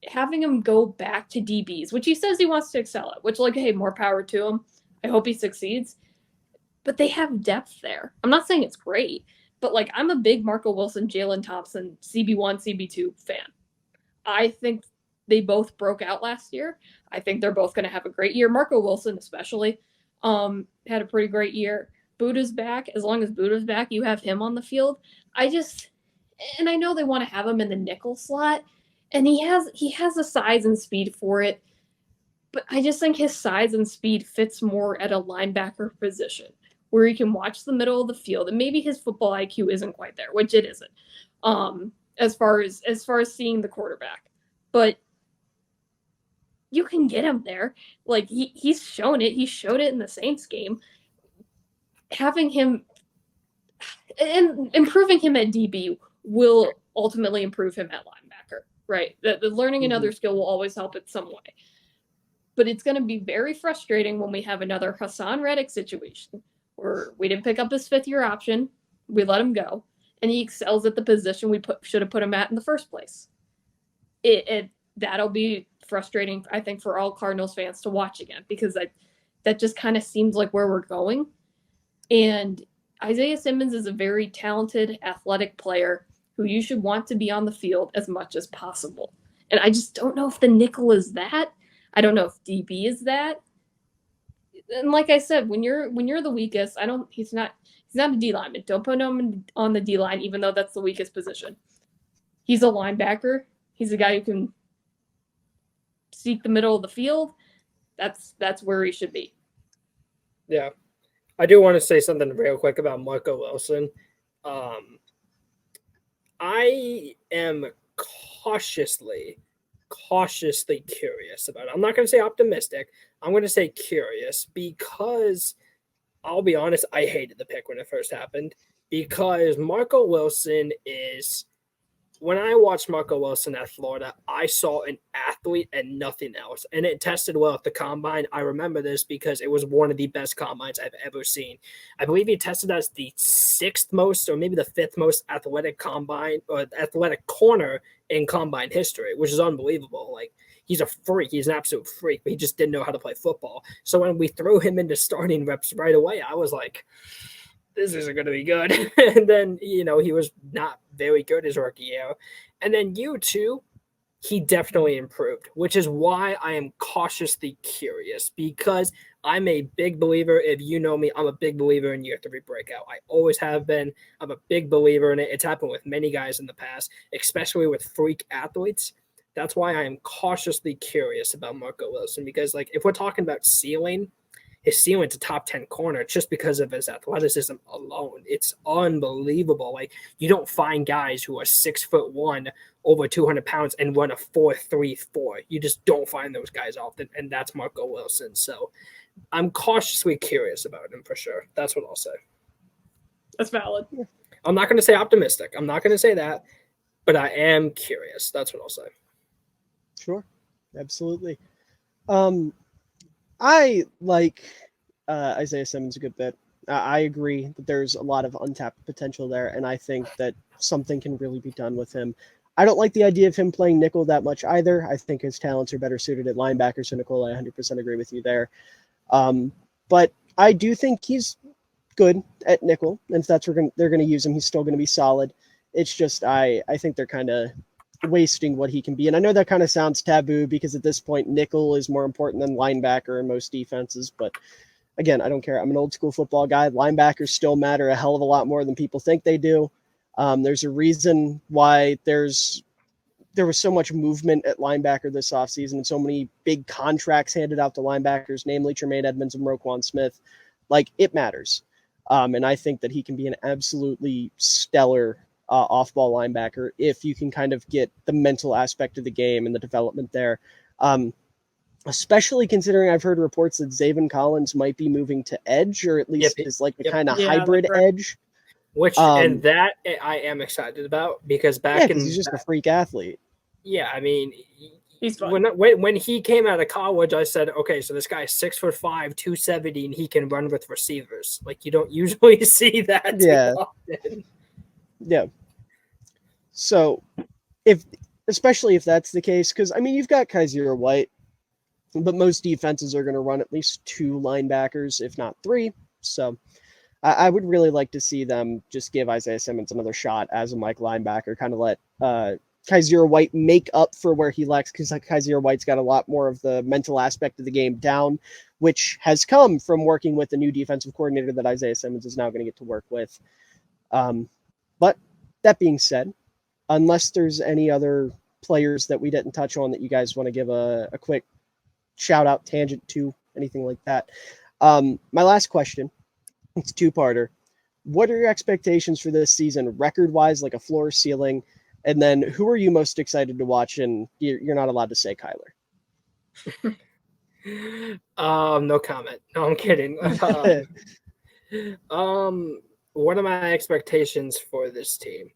Having him go back to DBs, which he says he wants to excel at, which, like, hey, more power to him. I hope he succeeds. But they have depth there. I'm not saying it's great, but, like, I'm a big Marco Wilson, Jalen Thompson, CB1, CB2 fan. I think they both broke out last year. I think they're both going to have a great year. Marco Wilson especially had a pretty great year. Buda's back. As long as Buda's back, you have him on the field. And I know they want to have him in the nickel slot, and he has the size and speed for it, but I just think his size and speed fits more at a linebacker position, where he can watch the middle of the field, and maybe his football IQ isn't quite there, which it isn't, as far as seeing the quarterback. But you can get him there. Like, he's shown it. He showed it in the Saints game. Having him and improving him at DB will ultimately improve him at linebacker, right? The learning another skill will always help it some way. But it's going to be very frustrating when we have another Hassan Reddick situation where we didn't pick up his fifth-year option, we let him go, and he excels at the position we should have put him at in the first place. That'll be frustrating, I think, for all Cardinals fans to watch again, because that just kind of seems like where we're going. And Isaiah Simmons is a very talented, athletic player who you should want to be on the field as much as possible. And I just don't know if the nickel is that. I don't know if DB is that. And like I said, when you're the weakest, he's not a D lineman. Don't put him on the D line, even though that's the weakest position. He's a linebacker. He's a guy who can seek the middle of the field. That's where he should be. Yeah. I do want to say something real quick about Marco Wilson. I am cautiously curious about it. I'm not going to say optimistic. I'm going to say curious, because I'll be honest, I hated the pick when it first happened, because Marco Wilson is – when I watched Marco Wilson at Florida, I saw an athlete and nothing else. And it tested well at the combine. I remember this because it was one of the best combines I've ever seen. I believe he tested as the sixth most or maybe the fifth most athletic combine or athletic corner in combine history, which is unbelievable. Like, he's a freak. He's an absolute freak, but he just didn't know how to play football. So when we threw him into starting reps right away, I was like, this isn't going to be good. And then, he was not very good his rookie year. And then he definitely improved, which is why I am cautiously curious, because I'm a big believer. If you know me, I'm a big believer in year 3 breakout. I always have been. I'm a big believer in it. It's happened with many guys in the past, especially with freak athletes. That's why I am cautiously curious about Marco Wilson, because, like, if we're talking about ceiling, his ceiling's a top 10 corner just because of his athleticism alone. It's unbelievable. Like, you don't find guys who are 6'1", over 200 pounds, and run a 4.34. You just don't find those guys often, and that's Marco Wilson. So I'm cautiously curious about him for sure. That's what I'll say. That's valid. I'm not going to say optimistic. I'm not going to say that, but I am curious. That's what I'll say. Sure. Absolutely. I like Isaiah Simmons a good bit. I agree that there's a lot of untapped potential there, and I think that something can really be done with him. I don't like the idea of him playing nickel that much either. I think his talents are better suited at linebacker, so Nicole, I 100% agree with you there. But I do think he's good at nickel, and if that's where they're going to use him, he's still going to be solid. It's just I think they're kind of wasting what he can be. And I know that kind of sounds taboo, because at this point, nickel is more important than linebacker in most defenses. But again, I don't care. I'm an old school football guy. Linebackers still matter a hell of a lot more than people think they do. There's a reason why there's there was so much movement at linebacker this offseason and so many big contracts handed out to linebackers, namely Tremaine Edmonds and Roquan Smith. Like, it matters. And I think that he can be an absolutely stellar off-ball linebacker if you can kind of get the mental aspect of the game and the development there. Especially considering I've heard reports that Zaven Collins might be moving to edge, or at least is like a kind of hybrid edge. Which and that I am excited about, because he's just a freak athlete. Yeah, I mean, he's fun. When he came out of college, I said, okay, so this guy's 6'5", 270, and he can run with receivers. Like, you don't usually see that too often. Yeah. So, especially if that's the case, because I mean, you've got Kaiser White, but most defenses are going to run at least 2 linebackers, if not 3. So I would really like to see them just give Isaiah Simmons another shot as a Mike linebacker, kind of let Kaiser White make up for where he lacks, because Kaiser White's got a lot more of the mental aspect of the game down, which has come from working with the new defensive coordinator that Isaiah Simmons is now going to get to work with. But that being said, unless there's any other players that we didn't touch on that you guys want to give a quick shout out, tangent to, anything like that. My last question, it's a 2-parter. What are your expectations for this season, record wise, like a floor, ceiling? And then who are you most excited to watch? And you're not allowed to say Kyler. No comment. No, I'm kidding. What are my expectations for this team?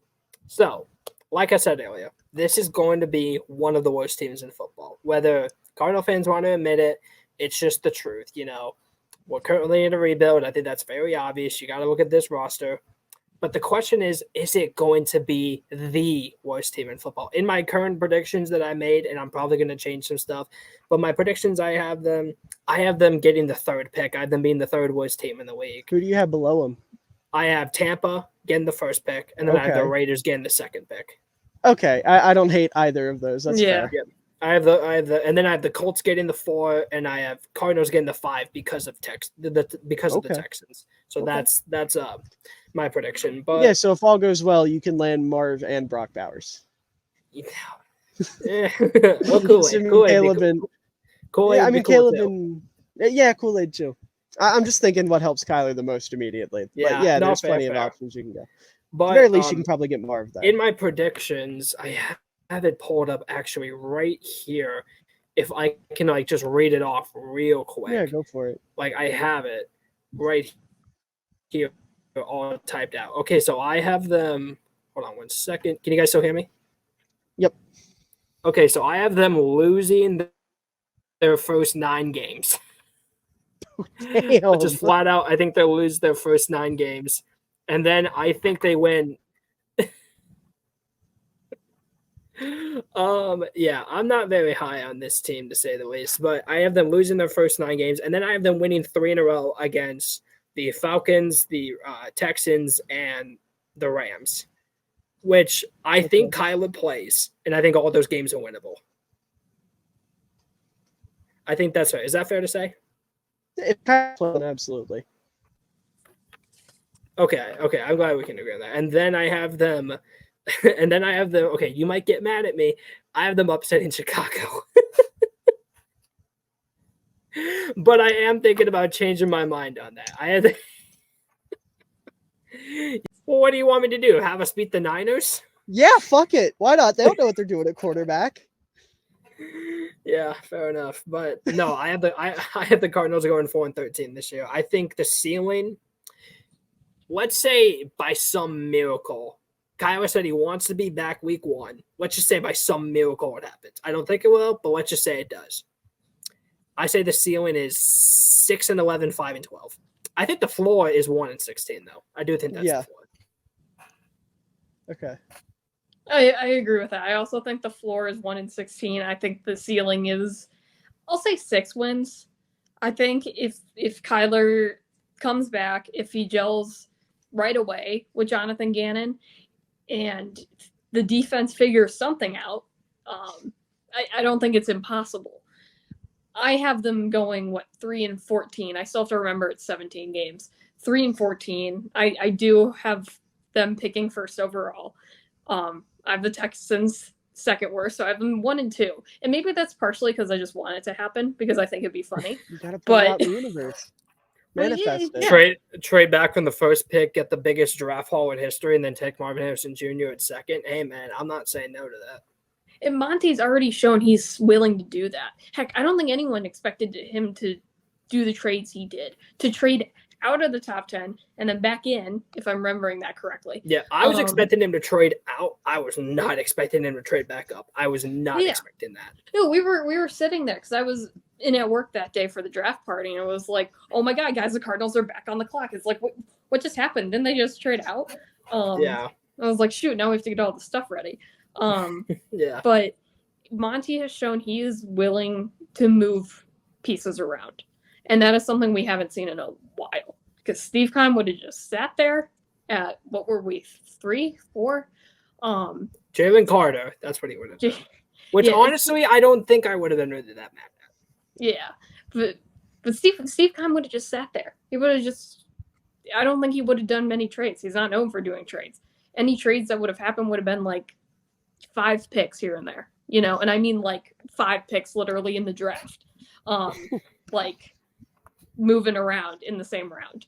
So, like I said earlier, this is going to be one of the worst teams in football. Whether Cardinal fans want to admit it, it's just the truth. You know, we're currently in a rebuild. I think that's very obvious. You got to look at this roster. But the question is it going to be the worst team in football? In my current predictions that I made, and I'm probably going to change some stuff, but my predictions, I have them getting the 3rd pick. I have them being the 3rd worst team in the league. Who do you have below them? I have Tampa getting the 1st pick, and then I have the Raiders getting the 2nd pick. Okay, I don't hate either of those. That's fair. Yeah. I have and then I have the Colts getting the 4, and I have Cardinals getting the 5 because of the Texans. So that's my prediction. But yeah, so if all goes well, you can land Marv and Brock Bowers. Yeah. Well, Kool-Aid. Kool-Aid too. I'm just thinking what helps Kyler the most immediately. Yeah, but there's plenty of options you can go. But at the very least, you can probably get Marv there. In my predictions, I have it pulled up actually right here. If I can just read it off real quick. Yeah, go for it. I have it right here all typed out. Okay, so I have them. Hold on 1 second. Can you guys still hear me? Yep. Okay, so I have them losing their first 9 games. Damn. Just flat out, I think they'll lose their first 9 games. And then I think they win. I'm not very high on this team, to say the least, but I have them losing their first 9 games, and then I have them winning 3 in a row against the Falcons, the Texans, and the Rams, which I think Kyler plays, and I think all those games are winnable. I think that's right. Is that fair to say? Absolutely. Okay. I'm glad we can agree on that. And then I have them. Okay, you might get mad at me. I have them upsetting Chicago. But I am thinking about changing my mind on that. Well, what do you want me to do? Have us beat the Niners? Yeah, fuck it. Why not? They don't know what they're doing at quarterback. Yeah, fair enough. But no, I have the Cardinals going 4-13 this year. I think the ceiling, let's say by some miracle, Kyler said he wants to be back week 1. Let's just say by some miracle it happens. I don't think it will, but let's just say it does. I say the ceiling is 6-11, 5-12. I think the floor is 1-16, though. I do think that's the floor. Okay. I agree with that. I also think the floor is 1-16. I think the ceiling is, I'll say 6 wins. I think if Kyler comes back, if he gels right away with Jonathan Gannon, and the defense figures something out, I don't think it's impossible. I have them going 3-14. I still have to remember it's 17 games. 3-14. I do have them picking first overall. I have the Texans second worst. So I have them 1 and 2. And maybe that's partially because I just want it to happen because I think it'd be funny. You gotta put it out in the universe. Well, Manifest it. Trade back from the first pick, get the biggest draft haul in history, and then take Marvin Harrison Jr. at second. Hey, man, I'm not saying no to that. And Monty's already shown he's willing to do that. Heck, I don't think anyone expected him to do the trades he did, to trade out of the top 10 and then back in, if I'm remembering that correctly. Yeah, I was expecting him to trade out. I was not expecting him to trade back up. I was not expecting that. No, we were sitting there because I was in at work that day for the draft party, and it was like, oh my God, guys, the Cardinals are back on the clock. It's like, what just happened? Didn't they just trade out? I was like, shoot, now we have to get all the stuff ready. But Monty has shown he is willing to move pieces around. And that is something we haven't seen in a while. Because Steve Keim would have just sat there at, what were we, 3, 4? Jalen Carter, that's what he would have done. Which, honestly, I don't think I would have been really that mad at. Yeah. But Steve Keim would have just sat there. He would have just, I don't think he would have done many trades. He's not known for doing trades. Any trades that would have happened would have been like 5 picks here and there. You know, and I mean like 5 picks literally in the draft. Like moving around in the same round.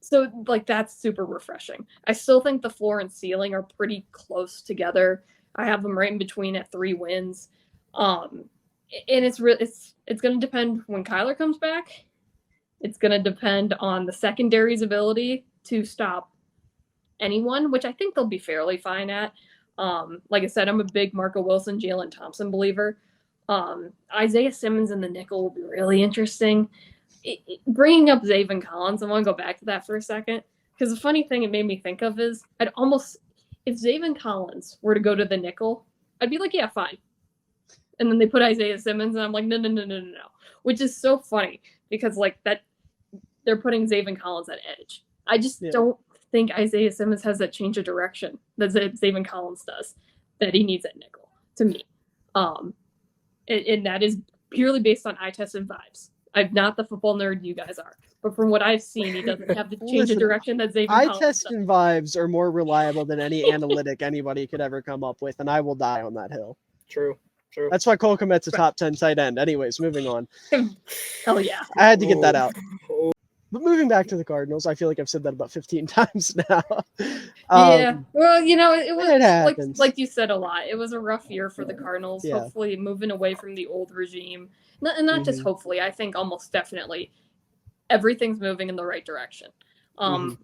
So like that's super refreshing. I still think the floor and ceiling are pretty close together. I have them right in between at 3 wins. And it's going to depend when Kyler comes back. It's going to depend on the secondary's ability to stop anyone, which I think they'll be fairly fine at. Like I said, I'm a big Marco Wilson, Jalen Thompson believer. Isaiah Simmons in the nickel will be really interesting. Bringing up Zaven Collins, I want to go back to that for a second, because the funny thing it made me think of is if Zaven Collins were to go to the nickel, I'd be like, yeah, fine. And then they put Isaiah Simmons, and I'm like, no, which is so funny because like that they're putting Zaven Collins at edge. I just don't think Isaiah Simmons has that change of direction that Zaven Collins does that he needs at nickel to me. And that is purely based on eye test and vibes. I'm not the football nerd you guys are, but from what I've seen, he doesn't have the change of direction that Zaven Collins does. Eye test and vibes are more reliable than any analytic anybody could ever come up with, and I will die on that hill. True. That's why Cole Kmet's a top 10 tight end. Anyways, moving on. Hell yeah. I had to get that out. But moving back to the Cardinals, I feel like I've said that about 15 times now. Yeah. Well, you know, it was like you said a lot. It was a rough year for the Cardinals. Yeah. Hopefully moving away from the old regime. Not just hopefully, I think almost definitely everything's moving in the right direction.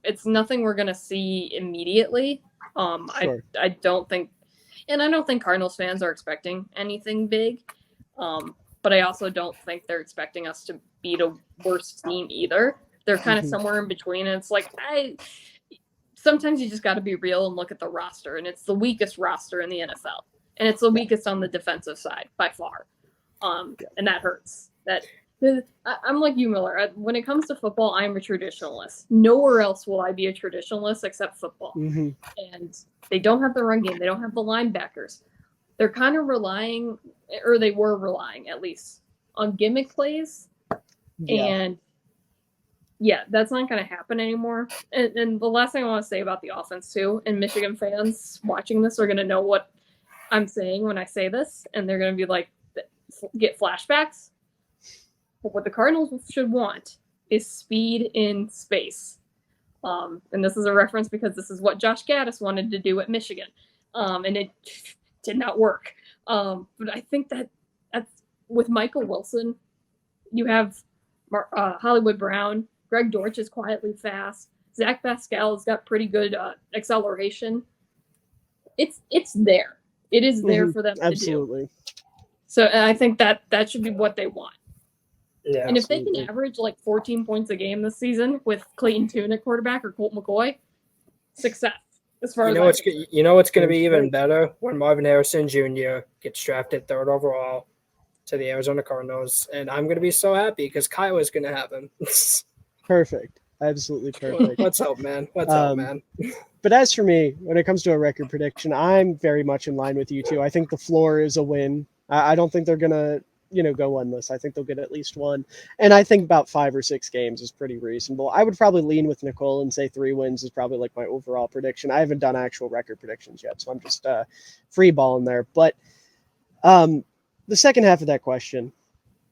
It's nothing we're going to see immediately. Sure. I don't think Cardinals fans are expecting anything big. But I also don't think they're expecting us to beat a worse team either. They're kind of somewhere in between. And it's like, sometimes you just got to be real and look at the roster. And it's the weakest roster in the NFL. And it's the weakest on the defensive side by far. And that hurts. I'm like you, Miller. When it comes to football, I'm a traditionalist. Nowhere else will I be a traditionalist except football. And they don't have the run game. They don't have the linebackers. They're kind of relying, or they were relying at least, on gimmick plays. And that's not going to happen anymore. And the last thing I want to say about the offense too, and Michigan fans watching this are going to know what I'm saying when I say this, and they're going to be like, get flashbacks. But what the Cardinals should want is speed in space. And this is a reference because this is what Josh Gaddis wanted to do at Michigan. And it did not work. But I think that's with Michael Wilson, you have Hollywood Brown. Greg Dortch is quietly fast. Zach Pascal has got pretty good acceleration. It's there. It is there for them to do. So and I think that should be what they want. Yeah, and if they can average like 14 points a game this season with Clayton Tune at quarterback or Colt McCoy, success. As far as you know what's going to be even better when Marvin Harrison Jr. gets drafted 3rd overall to the Arizona Cardinals, and I'm going to be so happy because Kyle is going to have him. Perfect. Absolutely perfect. What's up, man? But as for me, when it comes to a record prediction, I'm very much in line with you two. I think the floor is a win. I don't think they're going to go winless. I think they'll get at least one. And I think about 5 or 6 games is pretty reasonable. I would probably lean with Nicole and say 3 wins is probably like my overall prediction. I haven't done actual record predictions yet, so I'm just free balling there. But the second half of that question,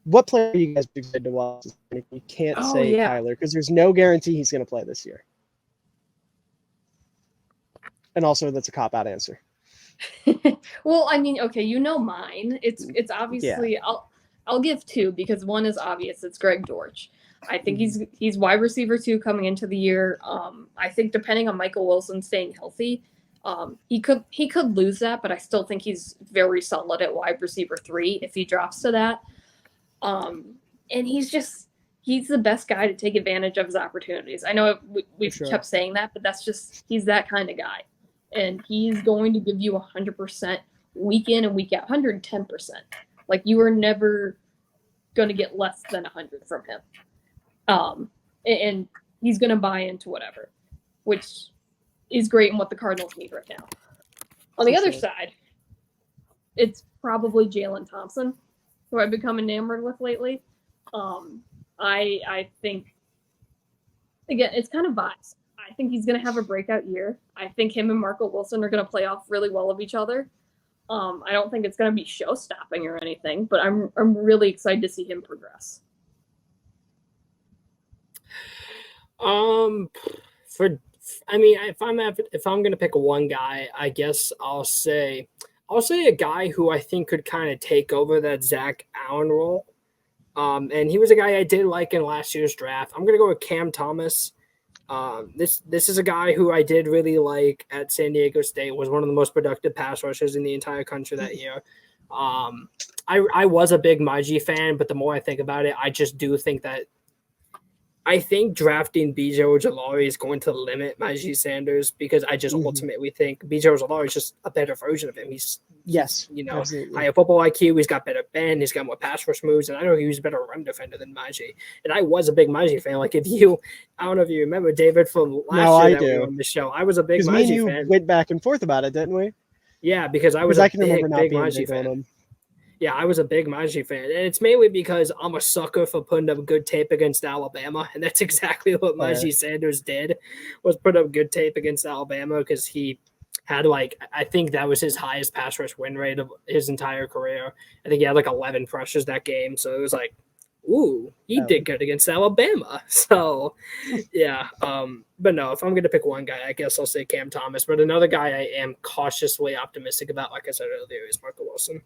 what player are you guys excited to watch? You can't say Kyler because there's no guarantee he's going to play this year. And also, that's a cop-out answer. Well, I mean, okay, mine. It's obviously I'll give 2 because one is obvious. It's Greg Dortch. I think he's wide receiver 2 coming into the year. I think depending on Michael Wilson staying healthy, he could lose that, but I still think he's very solid at wide receiver 3 if he drops to that. And he's the best guy to take advantage of his opportunities. I know we've kept saying that, but he's that kind of guy. And he's going to give you 100% week in and week out, 110%. Like, you are never going to get less than 100 from him. And he's going to buy into whatever, which is great in what the Cardinals need right now. On the other side, it's probably Jalen Thompson, who I've become enamored with lately. I think, again, it's kind of biased. I think he's going to have a breakout year. I think him and Marco Wilson are going to play off really well of each other. I don't think it's going to be show-stopping or anything, but I'm really excited to see him progress. If I'm going to pick one guy, I guess I'll say a guy who I think could kind of take over that Zach Allen role. And he was a guy I did like in last year's draft. I'm going to go with Cam Thomas. This is a guy who I did really like at San Diego State, was one of the most productive pass rushers in the entire country that year. I was a big Maji fan, but the more I think about it, I just do think that I think drafting B.J. Ojolari is going to limit Maji Sanders because I just ultimately think B.J. Ojolari is just a better version of him. He's higher football IQ. He's got better bend. He's got more pass rush moves, and I know he's a better run defender than Maji. And I was a big Maji fan. Like, I don't know if you remember David from last year that we were on the show. I was a big Maji fan. We went back and forth about it, didn't we? Yeah, because I was a big Maji fan. Yeah, I was a big Maji fan, and it's mainly because I'm a sucker for putting up good tape against Alabama, and that's exactly what Maji Sanders did, was put up good tape against Alabama because he had, I think that was his highest pass rush win rate of his entire career. I think he had 11 pressures that game, so it was ooh, he did good against Alabama. So, yeah. But no, if I'm going to pick one guy, I guess I'll say Cam Thomas. But another guy I am cautiously optimistic about, like I said earlier, is Marco Wilson.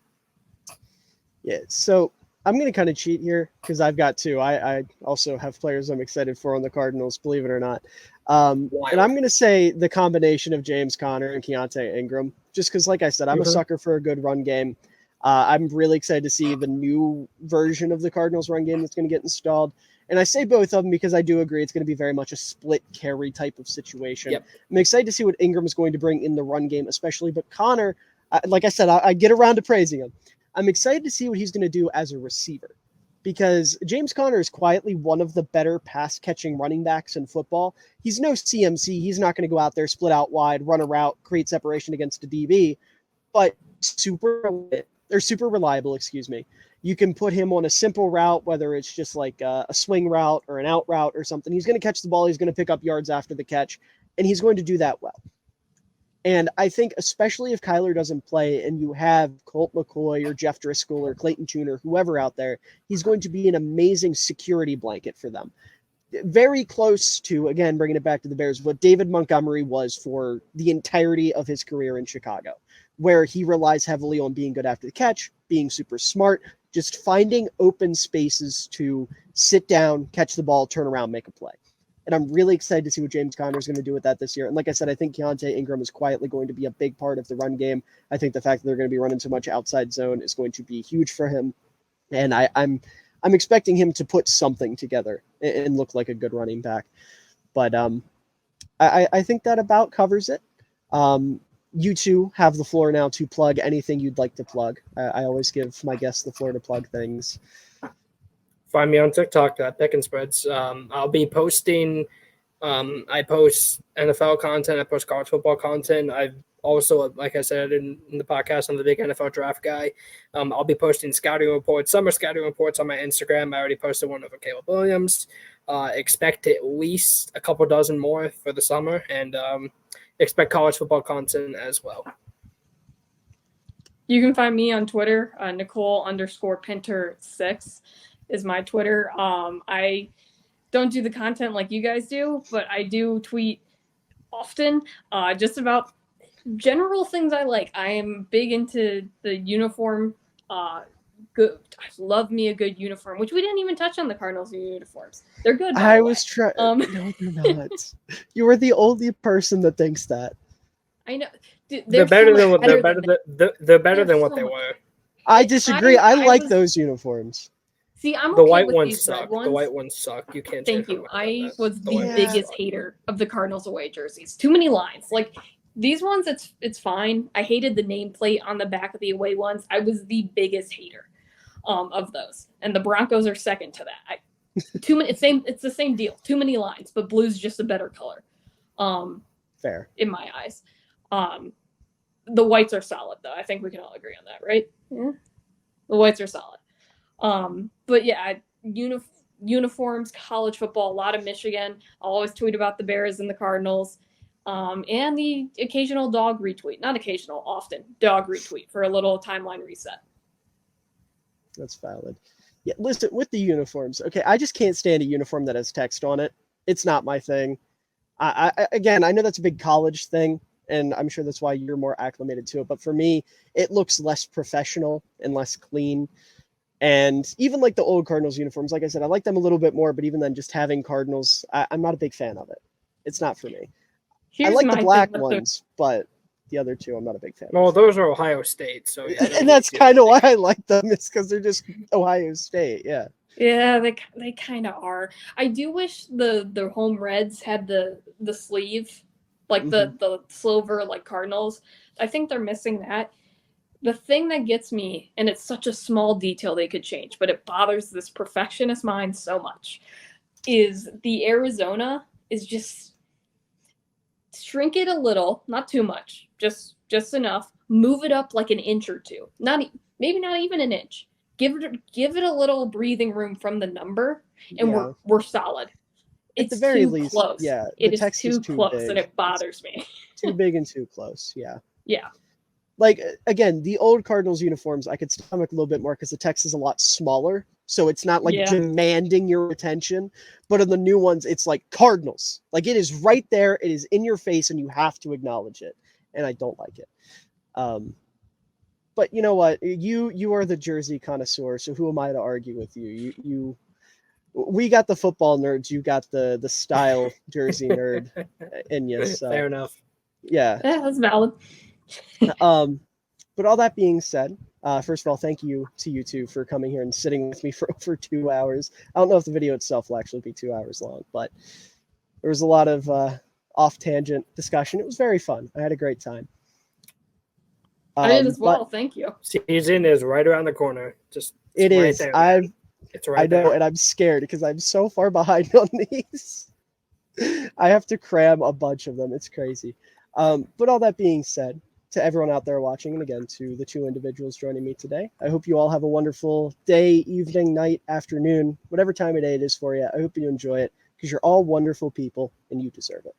Yeah, so I'm going to kind of cheat here because I've got 2. I also have players I'm excited for on the Cardinals, believe it or not. And I'm going to say the combination of James Conner and Keontae Ingram, just because, like I said, I'm a sucker for a good run game. I'm really excited to see the new version of the Cardinals run game that's going to get installed. And I say both of them because I do agree it's going to be very much a split carry type of situation. Yep. I'm excited to see what Ingram is going to bring in the run game, especially. But Conner, like I said, I get around to praising him. I'm excited to see what he's going to do as a receiver because James Conner is quietly one of the better pass-catching running backs in football. He's no CMC. He's not going to go out there, split out wide, run a route, create separation against a DB, but super reliable, You can put him on a simple route, whether it's just like a swing route or an out route or something. He's going to catch the ball. He's going to pick up yards after the catch, and he's going to do that well. And I think especially if Kyler doesn't play and you have Colt McCoy or Jeff Driscoll or Clayton Tune or whoever out there, he's going to be an amazing security blanket for them. Very close to, again, bringing it back to the Bears, what David Montgomery was for the entirety of his career in Chicago, where he relies heavily on being good after the catch, being super smart, just finding open spaces to sit down, catch the ball, turn around, make a play. And I'm really excited to see what James Conner is going to do with that this year. And like I said, I think Keontae Ingram is quietly going to be a big part of the run game. I think the fact that they're going to be running so much outside zone is going to be huge for him. And I'm expecting him to put something together and look like a good running back. But I think that about covers it. You two have the floor now to plug anything you'd like to plug. I always give my guests the floor to plug things. Find me on TikTok at PicknSpreads. I'll be posting. I post NFL content. I post college football content. Also, like I said in the podcast, I'm the big NFL draft guy. I'll be posting scouting reports, summer scouting reports on my Instagram. I already posted one of Caleb Williams. Expect at least a couple dozen more for the summer, and expect college football content as well. You can find me on Twitter. Nicole_Pinter6 is my Twitter. I don't do the content like you guys do, but I do tweet often, just about general things I like. I am big into the uniform. Good. I love me a good uniform, which we didn't even touch on the Cardinals uniforms. They're good. I was trying. No, they're not. You are the only person that thinks that. I know. They're better than what they were. I disagree. I like those uniforms. See, I'm the okay white with ones these suck. red ones. The white ones suck. You can't. Thank you. I was the Yeah. biggest hater of the Cardinals away jerseys. Too many lines. Like these ones, it's fine. I hated the nameplate on the back of the away ones. I was the biggest hater of those, and the Broncos are second to that. Too many. It's the same deal. Too many lines, but blue's just a better color. Fair in my eyes. The whites are solid, though. I think we can all agree on that, right? Yeah. The whites are solid. But yeah, uniforms, college football, a lot of Michigan. I'll always tweet about the Bears and the Cardinals. And the occasional dog retweet. Not occasional, often. Dog retweet for a little timeline reset. That's valid. Yeah, listen, with the uniforms, okay, I just can't stand a uniform that has text on it. It's not my thing. Again, I know that's a big college thing, and I'm sure that's why you're more acclimated to it. But for me, it looks less professional and less clean. And even like the old Cardinals uniforms, like I said, I like them a little bit more. But even then, just having Cardinals, I'm not a big fan of it. It's not for me. I like the black ones, but the other two, I'm not a big fan. Well, those are Ohio State, so yeah, and that's kind of why I like them. It's because they're just Ohio State. Yeah. Yeah, they kind of are. I do wish the home Reds had the sleeve, like the silver, like Cardinals. I think they're missing that. The thing that gets me, and it's such a small detail they could change, but it bothers this perfectionist mind so much, is the Arizona is just shrink it a little, not too much, just enough. Move it up like an inch or two, maybe not even an inch. Give it a little breathing room from the number, and we're solid. It's at the very too least, close. Yeah, it is too close, big. And it bothers me. Too big and too close. Yeah. Yeah. Like again, the old Cardinals uniforms, I could stomach a little bit more because the text is a lot smaller, so it's not like demanding your attention. But in the new ones, it's like Cardinals, like it is right there, it is in your face, and you have to acknowledge it. And I don't like it. But you know what? You are the jersey connoisseur, so who am I to argue with you? We got the football nerds, you got the style jersey nerd in you. So. Fair enough. Yeah, that's valid. But all that being said, first of all, thank you to you two for coming here and sitting with me for over 2 hours. I don't know if the video itself will actually be 2 hours long, but there was a lot of off-tangent discussion. It was very fun. I had a great time. I did as well. Thank you. Season is right around the corner. It is. It's right there. I know, there. and I'm scared because I'm so far behind on these. I have to cram a bunch of them. It's crazy. But all that being said, to everyone out there watching, and again, to the two individuals joining me today, I hope you all have a wonderful day, evening, night, afternoon, whatever time of day it is for you. I hope you enjoy it because you're all wonderful people and you deserve it.